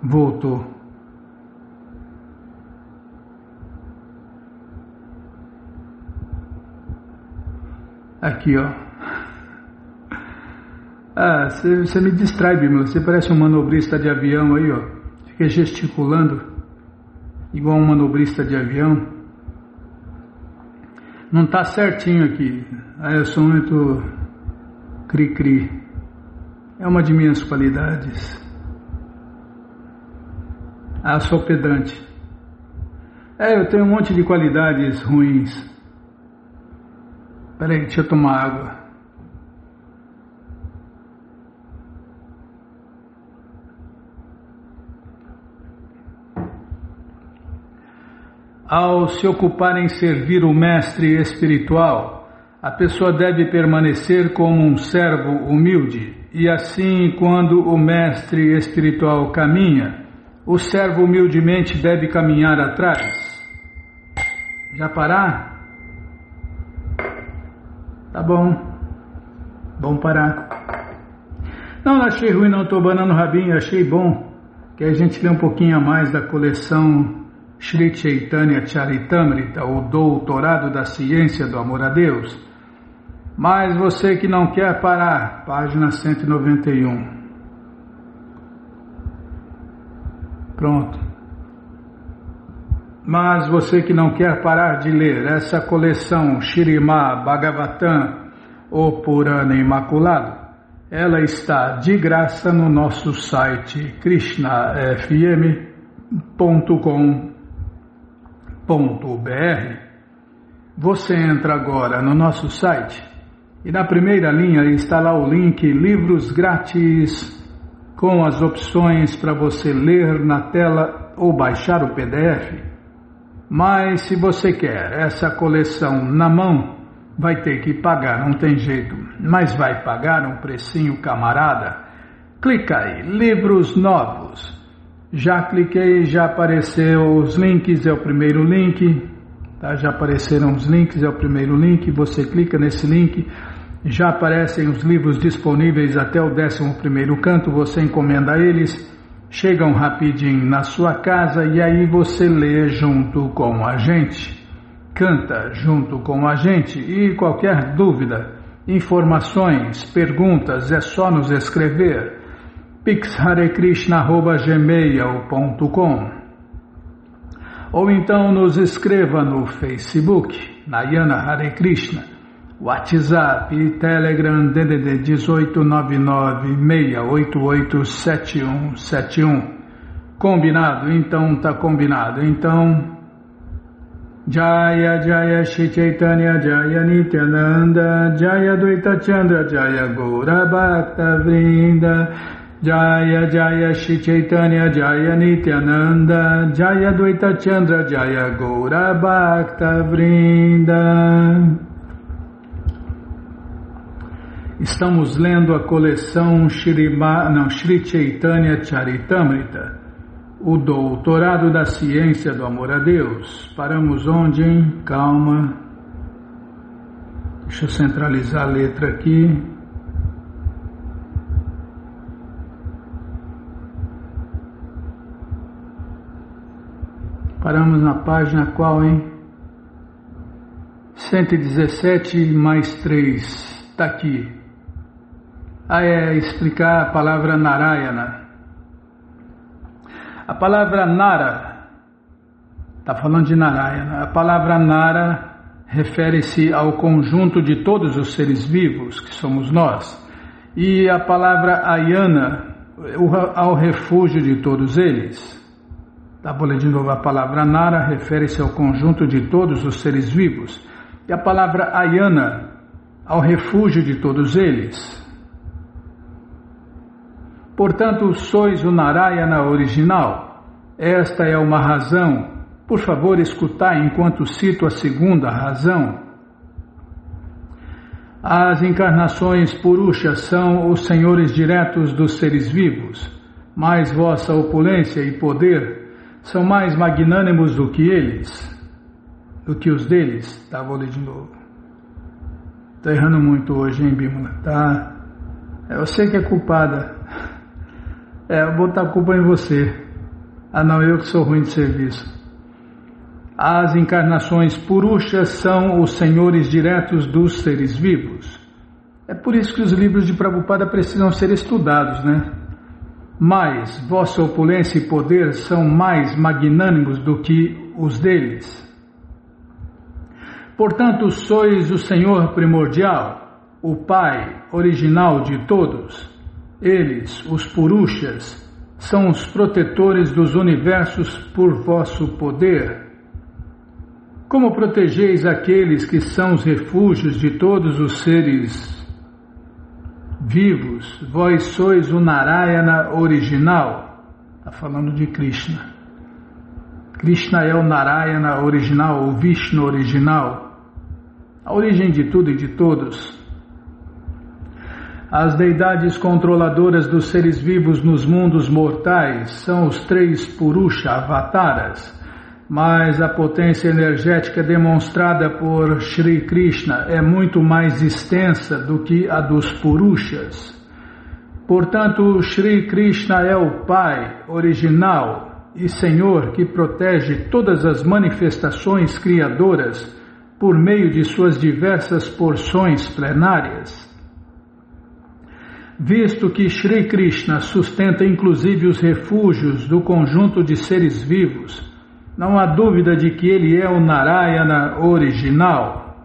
Voltou. Aqui, ó. Ah, você me distrai, Bimala. Você parece um manobrista de avião aí, ó. Fica gesticulando, igual um manobrista de avião. Não está certinho aqui. Eu sou muito cri-cri. É uma de minhas qualidades. Sou pedante. Eu tenho um monte de qualidades ruins. Peraí, deixa eu tomar água. Ao se ocupar em servir o mestre espiritual, a pessoa deve permanecer como um servo humilde, e assim, quando o mestre espiritual caminha, o servo humildemente deve caminhar atrás. Já parar? Tá bom. Bom parar. Não achei ruim, não estou banando o rabinho, achei bom que a gente lê um pouquinho a mais da coleção Shri Chaitanya Charitamrita, o Doutorado da Ciência do Amor a Deus. Mas você que não quer parar, página 191. Pronto. Mas você que não quer parar de ler essa coleção Shrimad Bhagavatam, o Purana Imaculado, ela está de graça no nosso site krishnafm.com.br. Você entra agora no nosso site e na primeira linha está lá o link Livros Grátis, com as opções para você ler na tela ou baixar o PDF. Mas se você quer essa coleção na mão, vai ter que pagar, não tem jeito. Mas vai pagar um precinho, camarada? Clica aí, livros novos. Já cliquei, já apareceu os links, é o primeiro link. Tá? Já apareceram os links, é o primeiro link. Você clica nesse link. Já aparecem os livros disponíveis até o 11º canto, você encomenda eles, chegam rapidinho na sua casa e aí você lê junto com a gente, canta junto com a gente. E qualquer dúvida, informações, perguntas, é só nos escrever pixharekrishna@gmail.com ou então nos escreva no Facebook, Nayana Hare Krishna, WhatsApp e Telegram DDD 1899-688-7171. Combinado? Então tá combinado. Então, Jaya Jaya Shri Chaitanya Jaya Nityananda Jaya Dvaita Chandra Jaya Gaura Bhakta Vrinda Jaya Jaya Shri Chaitanya Jaya Nityananda Jaya Dvaita Chandra Jaya Gaura Bhakta Vrinda. Estamos lendo a coleção Shri Chaitanya Charitamrita, o Doutorado da Ciência do Amor a Deus. Paramos onde, hein? Calma. Deixa eu centralizar a letra aqui. Paramos na página qual, hein? 117 mais 3. Está aqui. Explicar a palavra Narayana. A palavra Nara, está falando de Narayana, a palavra Nara refere-se ao conjunto de todos os seres vivos, que somos nós, e a palavra ayana, ao refúgio de todos eles. Vou ler de novo a palavra Nara, refere-se ao conjunto de todos os seres vivos, e a palavra ayana, ao refúgio de todos eles. Portanto, sois o Narayana original. Esta é uma razão. Por favor, escutai enquanto cito a segunda razão. As encarnações Purusha são os senhores diretos dos seres vivos, mas vossa opulência e poder são mais magnânimos do que eles, do que os deles. Vou ler de novo. Estou errando muito hoje, hein, Bímola? Eu sei que é culpada. Eu vou botar a culpa em você. Não, eu que sou ruim de serviço. As encarnações Purushas são os senhores diretos dos seres vivos. É por isso que os livros de Prabhupada precisam ser estudados, né? Mas vossa opulência e poder são mais magnânimos do que os deles. Portanto, sois o Senhor primordial, o Pai original de todos. Eles, os Purushas, são os protetores dos universos por vosso poder. Como protegeis aqueles que são os refúgios de todos os seres vivos? Vós sois o Narayana original. Está falando de Krishna. Krishna é o Narayana original, o Vishnu original, a origem de tudo e de todos. As deidades controladoras dos seres vivos nos mundos mortais são os 3 Purusha avataras, mas a potência energética demonstrada por Shri Krishna é muito mais extensa do que a dos Purushas. Portanto, Shri Krishna é o Pai original e Senhor que protege todas as manifestações criadoras por meio de suas diversas porções plenárias. Visto que Shri Krishna sustenta inclusive os refúgios do conjunto de seres vivos, não há dúvida de que ele é o Narayana original.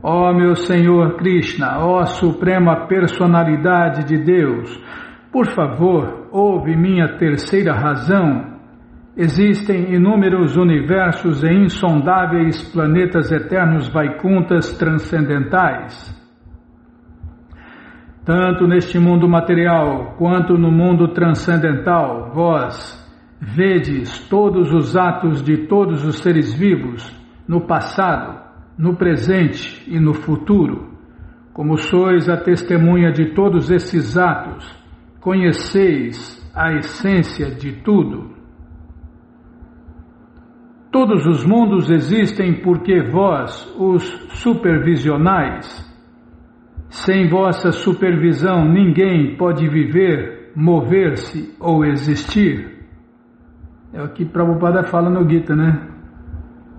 Ó meu Senhor Krishna, ó Suprema Personalidade de Deus, por favor, ouve minha terceira razão. Existem inúmeros universos e insondáveis planetas eternos Vaikunthas transcendentais. Tanto neste mundo material quanto no mundo transcendental, vós vedes todos os atos de todos os seres vivos, no passado, no presente e no futuro. Como sois a testemunha de todos esses atos, conheceis a essência de tudo. Todos os mundos existem porque vós os supervisionais. Sem vossa supervisão ninguém pode viver, mover-se ou existir. É o que Prabhupada fala no Gita, né?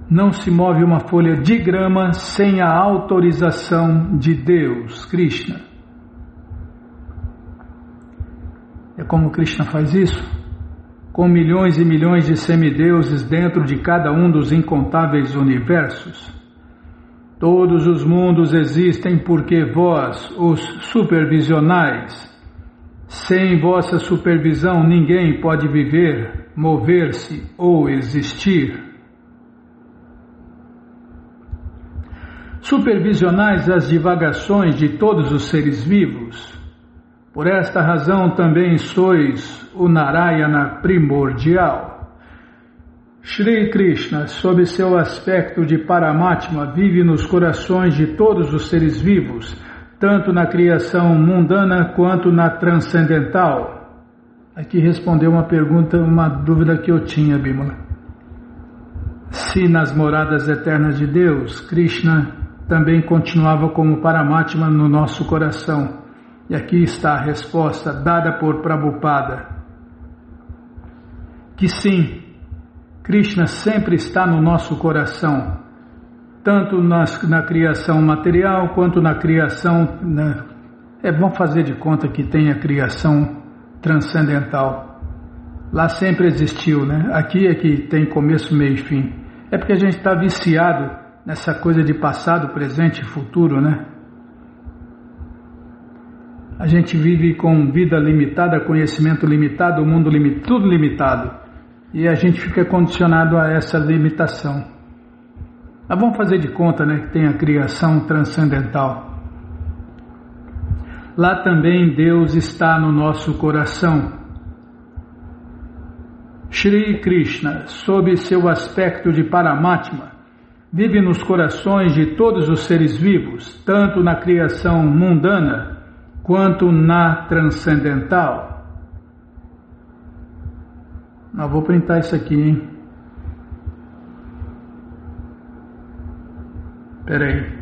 Não se move uma folha de grama sem a autorização de Deus, Krishna. É como Krishna faz isso? Com milhões e milhões de semideuses dentro de cada um dos incontáveis universos. Todos os mundos existem porque vós, os supervisionais, sem vossa supervisão ninguém pode viver, mover-se ou existir. Supervisionais as divagações de todos os seres vivos. Por esta razão também sois o Narayana primordial. Shri Krishna, sob seu aspecto de Paramatma, vive nos corações de todos os seres vivos, tanto na criação mundana quanto na transcendental. Aqui respondeu uma pergunta, uma dúvida que eu tinha, Bímola. Se nas moradas eternas de Deus, Krishna também continuava como Paramatma no nosso coração. E aqui está a resposta dada por Prabhupada. Que sim, Krishna sempre está no nosso coração, tanto na criação material quanto na criação... Vamos fazer de conta que tem a criação transcendental. Lá sempre existiu, né? Aqui é que tem começo, meio e fim. É porque a gente está viciado nessa coisa de passado, presente e futuro, né? A gente vive com vida limitada, conhecimento limitado, o mundo limitado, tudo limitado. E a gente fica condicionado a essa limitação. Mas vamos fazer de conta, né, que tem a criação transcendental. Lá também Deus está no nosso coração. Shri Krishna, sob seu aspecto de Paramatma, vive nos corações de todos os seres vivos, tanto na criação mundana quanto na transcendental. Vou printar isso aqui, hein? Espera aí.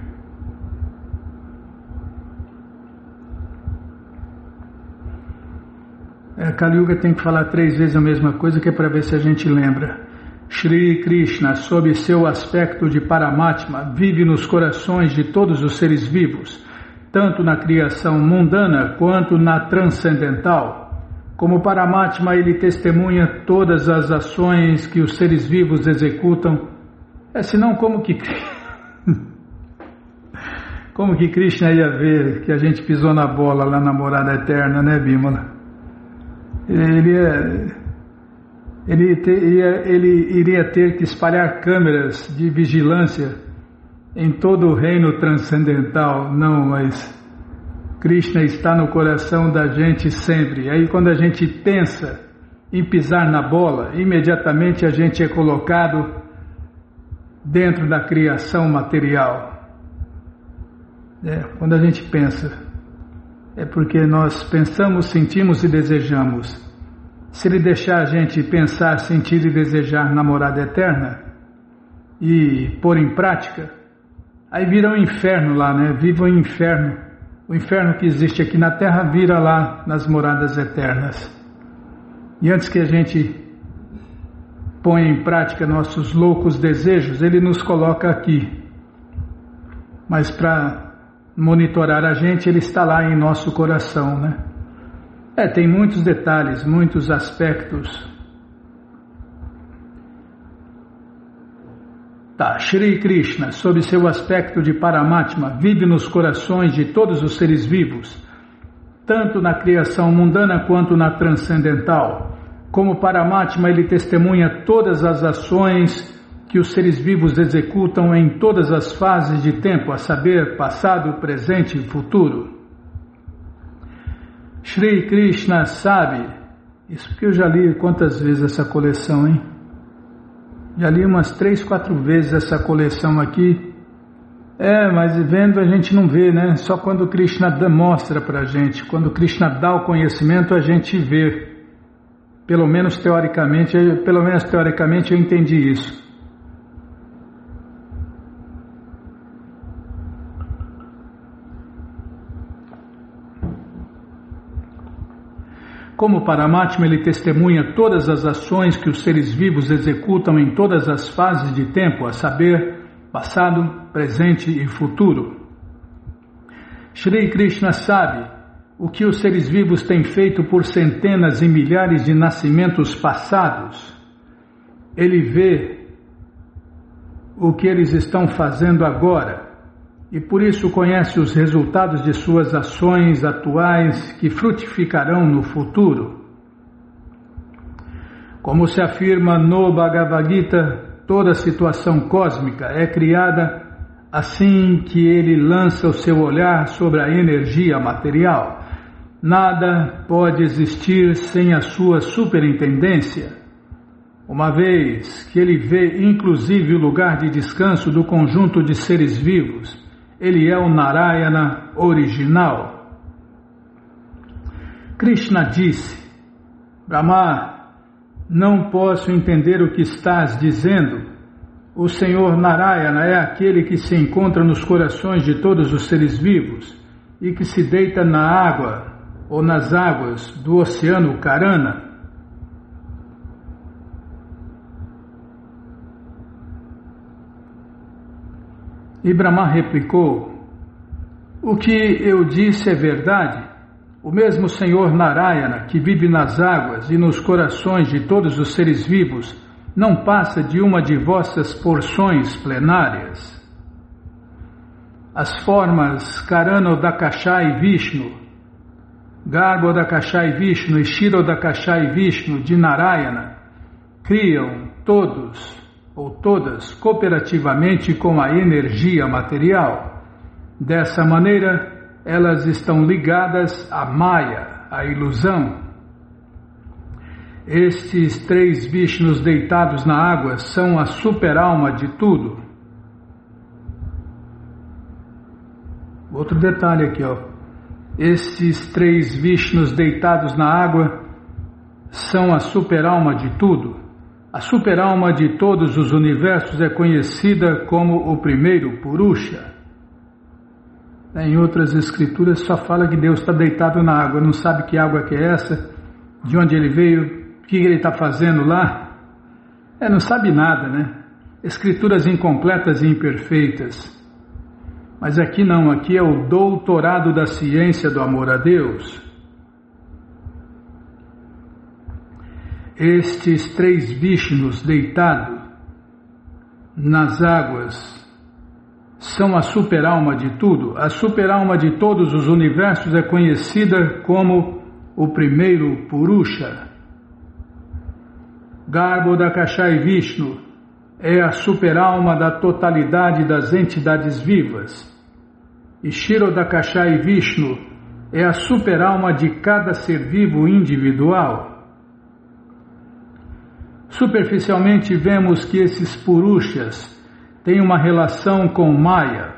Kali Yuga tem que falar 3 vezes a mesma coisa, que é para ver se a gente lembra. Shri Krishna, sob seu aspecto de Paramatma, vive nos corações de todos os seres vivos, tanto na criação mundana quanto na transcendental. Como Paramatma, ele testemunha todas as ações que os seres vivos executam. Senão como que Krishna ia ver que a gente pisou na bola lá na morada eterna, né, Bimala? Ele iria ter que espalhar câmeras de vigilância em todo o reino transcendental. Não, mas Krishna está no coração da gente sempre. Aí quando a gente pensa em pisar na bola, imediatamente a gente é colocado dentro da criação material. Quando a gente pensa, é porque nós pensamos, sentimos e desejamos. Se ele deixar a gente pensar, sentir e desejar na morada eterna e pôr em prática, aí vira um inferno lá, né? Viva o inferno. O inferno que existe aqui na Terra vira lá nas moradas eternas. E antes que a gente ponha em prática nossos loucos desejos, ele nos coloca aqui. Mas para monitorar a gente, ele está lá em nosso coração, né? Tem muitos detalhes, muitos aspectos. Shri Krishna, sob seu aspecto de Paramatma, vive nos corações de todos os seres vivos, tanto na criação mundana quanto na transcendental. Como Paramatma, ele testemunha todas as ações que os seres vivos executam em todas as fases de tempo, a saber, passado, presente e futuro. Shri Krishna sabe, isso porque eu já li quantas vezes essa coleção, hein? Já li umas 3, 4 vezes essa coleção aqui. Mas vendo a gente não vê, né? Só quando Krishna mostra pra gente, quando Krishna dá o conhecimento a gente vê. Pelo menos teoricamente eu entendi isso. Como Paramatma, ele testemunha todas as ações que os seres vivos executam em todas as fases de tempo, a saber, passado, presente e futuro. Shri Krishna sabe o que os seres vivos têm feito por centenas e milhares de nascimentos passados. Ele vê o que eles estão fazendo agora. E por isso conhece os resultados de suas ações atuais que frutificarão no futuro. Como se afirma no Bhagavad Gita, toda situação cósmica é criada assim que ele lança o seu olhar sobre a energia material. Nada pode existir sem a sua superintendência. Uma vez que ele vê inclusive o lugar de descanso do conjunto de seres vivos, ele é o Narayana original. Krishna disse: Brahma, não posso entender o que estás dizendo. O Senhor Narayana é aquele que se encontra nos corações de todos os seres vivos e que se deita na água ou nas águas do oceano Karana. E Brahma replicou: o que eu disse é verdade. O mesmo Senhor Narayana, que vive nas águas e nos corações de todos os seres vivos, não passa de uma de vossas porções plenárias. As formas Karanodakashai Vishnu, Garbhodakashai Vishnu e Kshirodakashai Vishnu de Narayana criam todos ou todas cooperativamente com a energia material. Dessa maneira, elas estão ligadas à Maya, à ilusão. Estes 3 Vishnus deitados na água são a super-alma de tudo. Outro detalhe aqui, ó. Estes 3 Vishnus deitados na água são a super-alma de tudo. A super-alma de todos os universos é conhecida como o primeiro Purusha. Em outras escrituras só fala que Deus está deitado na água, não sabe que água que é essa, de onde ele veio, o que ele está fazendo lá. Não sabe nada, né? Escrituras incompletas e imperfeitas. Mas aqui não, aqui é o doutorado da ciência do amor a Deus. Estes 3 Vishnus deitados nas águas são a super-alma de tudo. A super-alma de todos os universos é conhecida como o primeiro Purusha. Garbhodakashai Vishnu é a super-alma da totalidade das entidades vivas. E Kshirodakashai Vishnu é a super-alma de cada ser vivo individual. Superficialmente vemos que esses Purushas têm uma relação com Maya,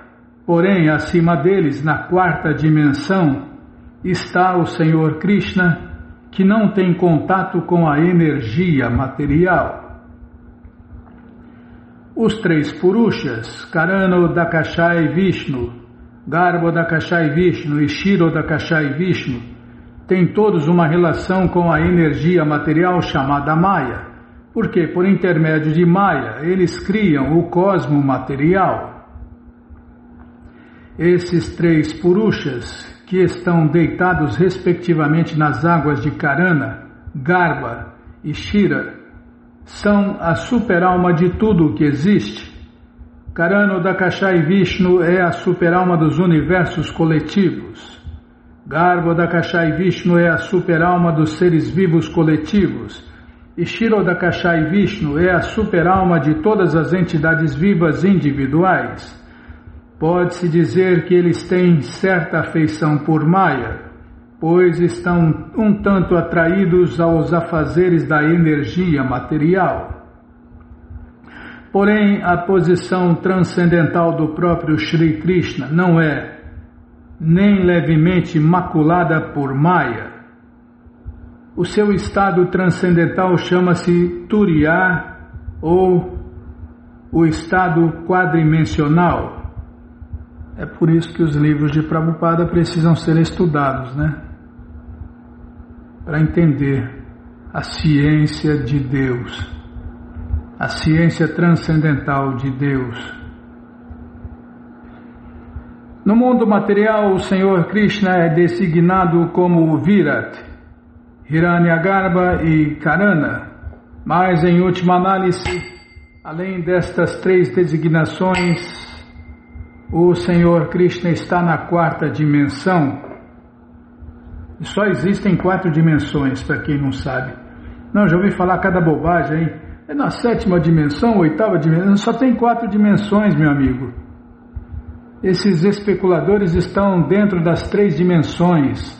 porém acima deles, na 4ª dimensão, está o Senhor Krishna, que não tem contato com a energia material. Os 3 Purushas, Karanodakashai Vishnu, Garbhodakashai Vishnu e Kshirodakashai Vishnu, têm todos uma relação com a energia material chamada Maya, porque por intermédio de Maya eles criam o cosmo material. Esses 3 Purushas, que estão deitados respectivamente nas águas de Karana, Garbha e Kshira, são a super-alma de tudo o que existe. Karanodakashai Vishnu é a super-alma dos universos coletivos. Garbhodakashai Vishnu é a super-alma dos seres vivos coletivos. E Kshirodakashai Vishnu é a super-alma de todas as entidades vivas individuais. Pode-se dizer que eles têm certa afeição por Maya, pois estão um tanto atraídos aos afazeres da energia material. Porém, a posição transcendental do próprio Shri Krishna não é nem levemente maculada por Maya. O seu estado transcendental chama-se Turiya, ou o estado quadrimensional. É por isso que os livros de Prabhupada precisam ser estudados, né? Para entender a ciência de Deus, a ciência transcendental de Deus. No mundo material, o Senhor Krishna é designado como Virat, Hiranyagarbha e Karana, mas em última análise, além destas 3 designações, o Senhor Krishna está na 4ª dimensão. E só existem 4 dimensões, para quem não sabe. Não, já ouvi falar cada bobagem aí. É na 7ª dimensão, 8ª dimensão, só tem 4 dimensões, meu amigo. Esses especuladores estão dentro das 3 dimensões.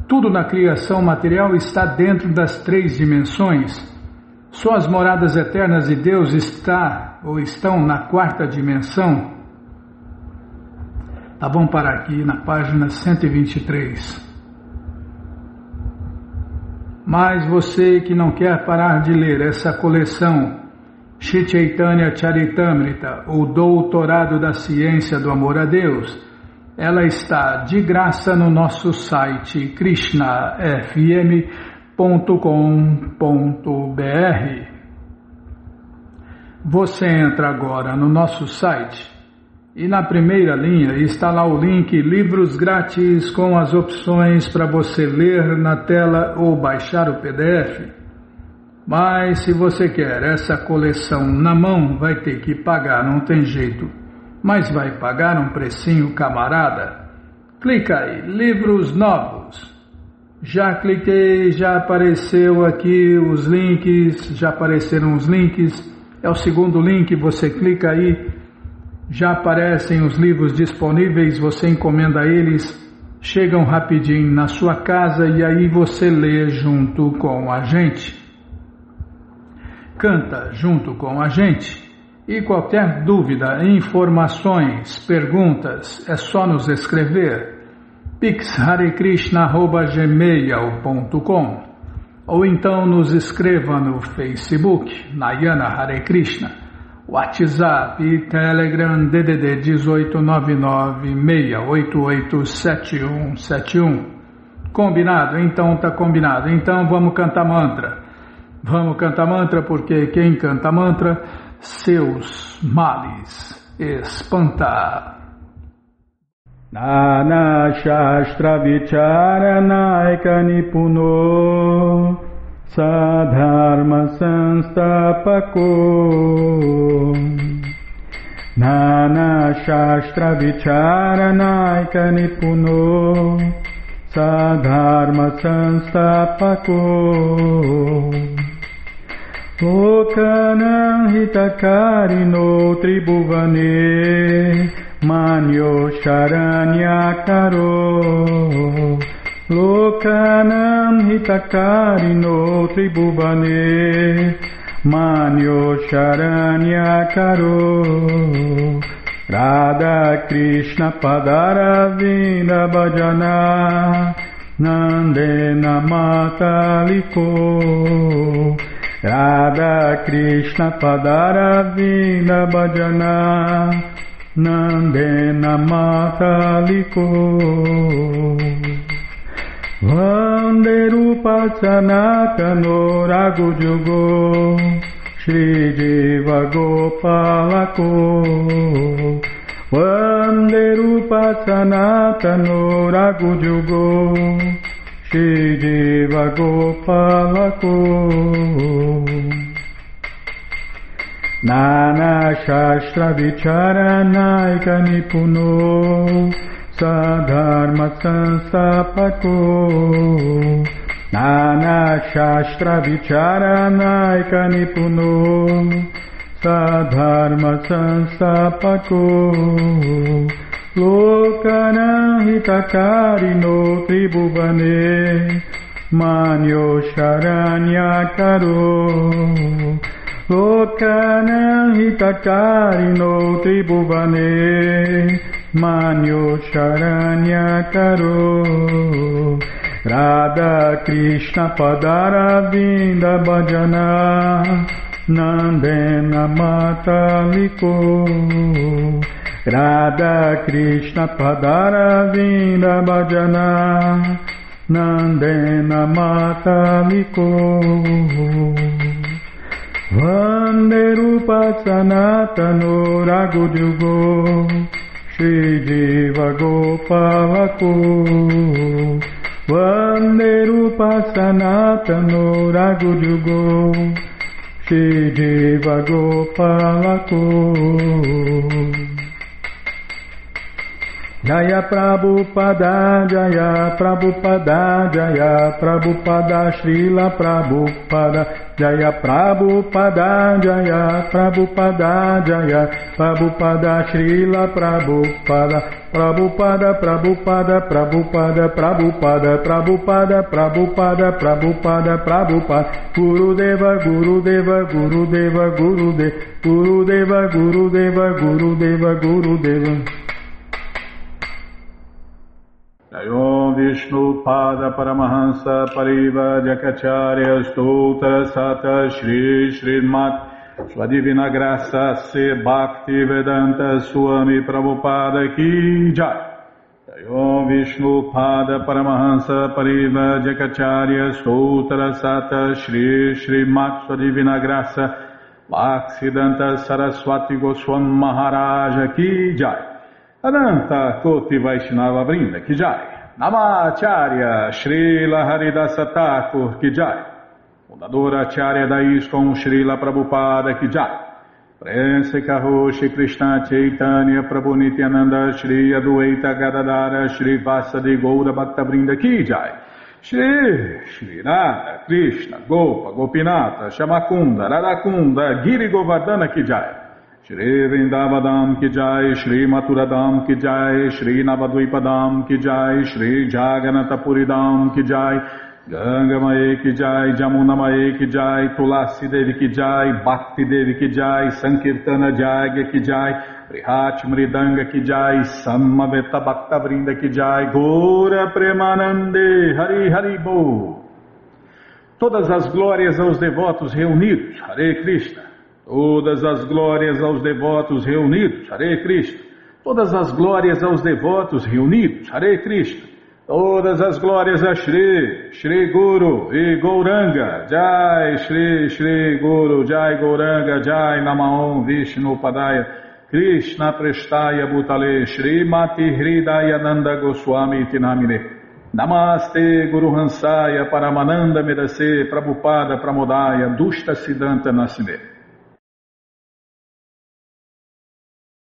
Tudo na criação material está dentro das 3 dimensões. Só as moradas eternas de Deus estão na 4ª dimensão. Tá, vamos parar aqui na página 123. Mas você que não quer parar de ler essa coleção Shri Chaitanya Charitamrita, o doutorado da ciência do amor a Deus, ela está de graça no nosso site krishnafm.com.br. Você entra agora no nosso site E na primeira linha está lá o link Livros Grátis com as opções para você ler na tela ou baixar o PDF. Mas se você quer essa coleção na mão, vai ter que pagar, não tem jeito. Mas vai pagar um precinho, camarada. Clica aí, livros novos. Já cliquei, já apareceu aqui os links, já apareceram os links. É o segundo link, você clica aí, já aparecem os livros disponíveis, você encomenda eles, chegam rapidinho na sua casa e aí você lê junto com a gente. Canta junto com a gente. E qualquer dúvida, informações, perguntas, é só nos escrever. pixharekrishna@gmail.com ou então nos escreva no Facebook, Nayana Hare Krishna, WhatsApp e Telegram DDD 1899-688-7171. Combinado? Então tá combinado. Então vamos cantar mantra. Vamos cantar mantra porque quem canta mantra, seus males espanta. Nana Shastra Vicharanaika Nipuno Sadharma Sanstapako Nana Shastra Vicharanaika Nipuno Sadharma Sanstapako Lokanam Hitakarino Tribhuvane Manyo Sharanyakaro Lokanam Hitakarino Tribhuvane Manyo Sharanyakaro Radha Krishna Padaravinda Bhajana Nandena Mataliko Radha Krishna Padaravinda Bhajana Nandena Mataliko Vande Rupa Sanatano Raghujugo Shri Jiva Gopalako Vande Rupa Sanatano Raghujugo Shri Jiva Gopalako Nana Shastra Vicharanaika Nipuno Sadharma Sanstapako Nana Shastra Vicharanaika Nipuno Sadharma Sanstapako Lokanam Hitakarino Tribhuvane Manyo Sharanyakaro Lokanam Hitakarino Tribhuvane Manyo Sharanyakaro Radha Krishna Padaravinda Bhajana Nandena Mataliko Radha Krishna Padaravinda Bhajana Nandena Mataliko Vande Rupa Sanatano Raghujugo Shri Jiva Gopalako Vande Rupa Sanatano Raghujugo Shri Jiva Gopalako Jaya Prabhupada, Jaya Prabhupada, Jaya Prabhupada, Srila Prabhupada, Jaya Prabhupada, Jaya Prabhupada, Jaya Prabhupada, Srila Prabhupada, Prabhupada, Prabhupada, Prabhupada, Prabhupada, Prabhupada, Prabhupada, Prabhupada, Prabhupada, Gurudeva, Gurudeva, Gurudeva, Gurudeva, Gurudeva, Gurudeva, Gurudeva, Gurudeva. Om Vishnu Pada Paramahansa Pariva Jakacharya Stoutra Sata Shri Srimat Sua Divina Graça Se Bhakti Vedanta Swami Prabhupada Ki Jai. Om Vishnu Pada Paramahansa Pariva Jakacharya Stoutra Sata Shri Srimat Sua Divina Graça Bhaksidanta Saraswati Goswami Maharaja Ki Jai, Adanta Koti Vaishnava Vrinda Ki Jai, Namacharya Srila Haridasa Thakur Ki Jai, Fundadora Acharya da ISKCON Srila Prabhupada Ki Jai, Prense Kaho Shri Krishna Chaitanya Prabhu Nityananda Shri Adueta Gadadara Shri Vasadi Goura Bhakta Vrinda Ki Jai, Shri Radha Krishna Gopa Gopinata Shamakunda Radakunda Giri Govardhana Ki Jai, Shri Vrindavadam Ki Jai, Shri Maturadam Ki Jai, Shri Navadvipadam Ki Jai, Shri Jagannatha Puridam Ki Jai, Ganga Mae Ki Jai, Jamuna Mae Ki Jai, Tulasi Devi Ki Jai, Bhakti Devi Ki Jai, Sankirtana Jagya Ki Jai, Prihat Mridanga Ki Jai, Samaveta Bhakta Vrinda Ki Jai, Gora Premanande, Hari Hari Bo. Todas as glórias aos devotos reunidos, Hare Krishna. Todas as glórias aos devotos reunidos, Hare Krishna. Todas as glórias aos devotos reunidos, Hare Krishna. Todas as glórias a Shri, Shri Guru e Gauranga, Jai Shri, Shri Guru, Jai Gauranga, Jai Namaon Vishnu Padaya, Krishna Prestaya Bhutale, Shri Mati Hridaya Nanda Goswami Tinamine, Namaste Guru Hansaya Paramananda Medase, Prabhupada Pramodaya, Dushta Siddhanta Nasime.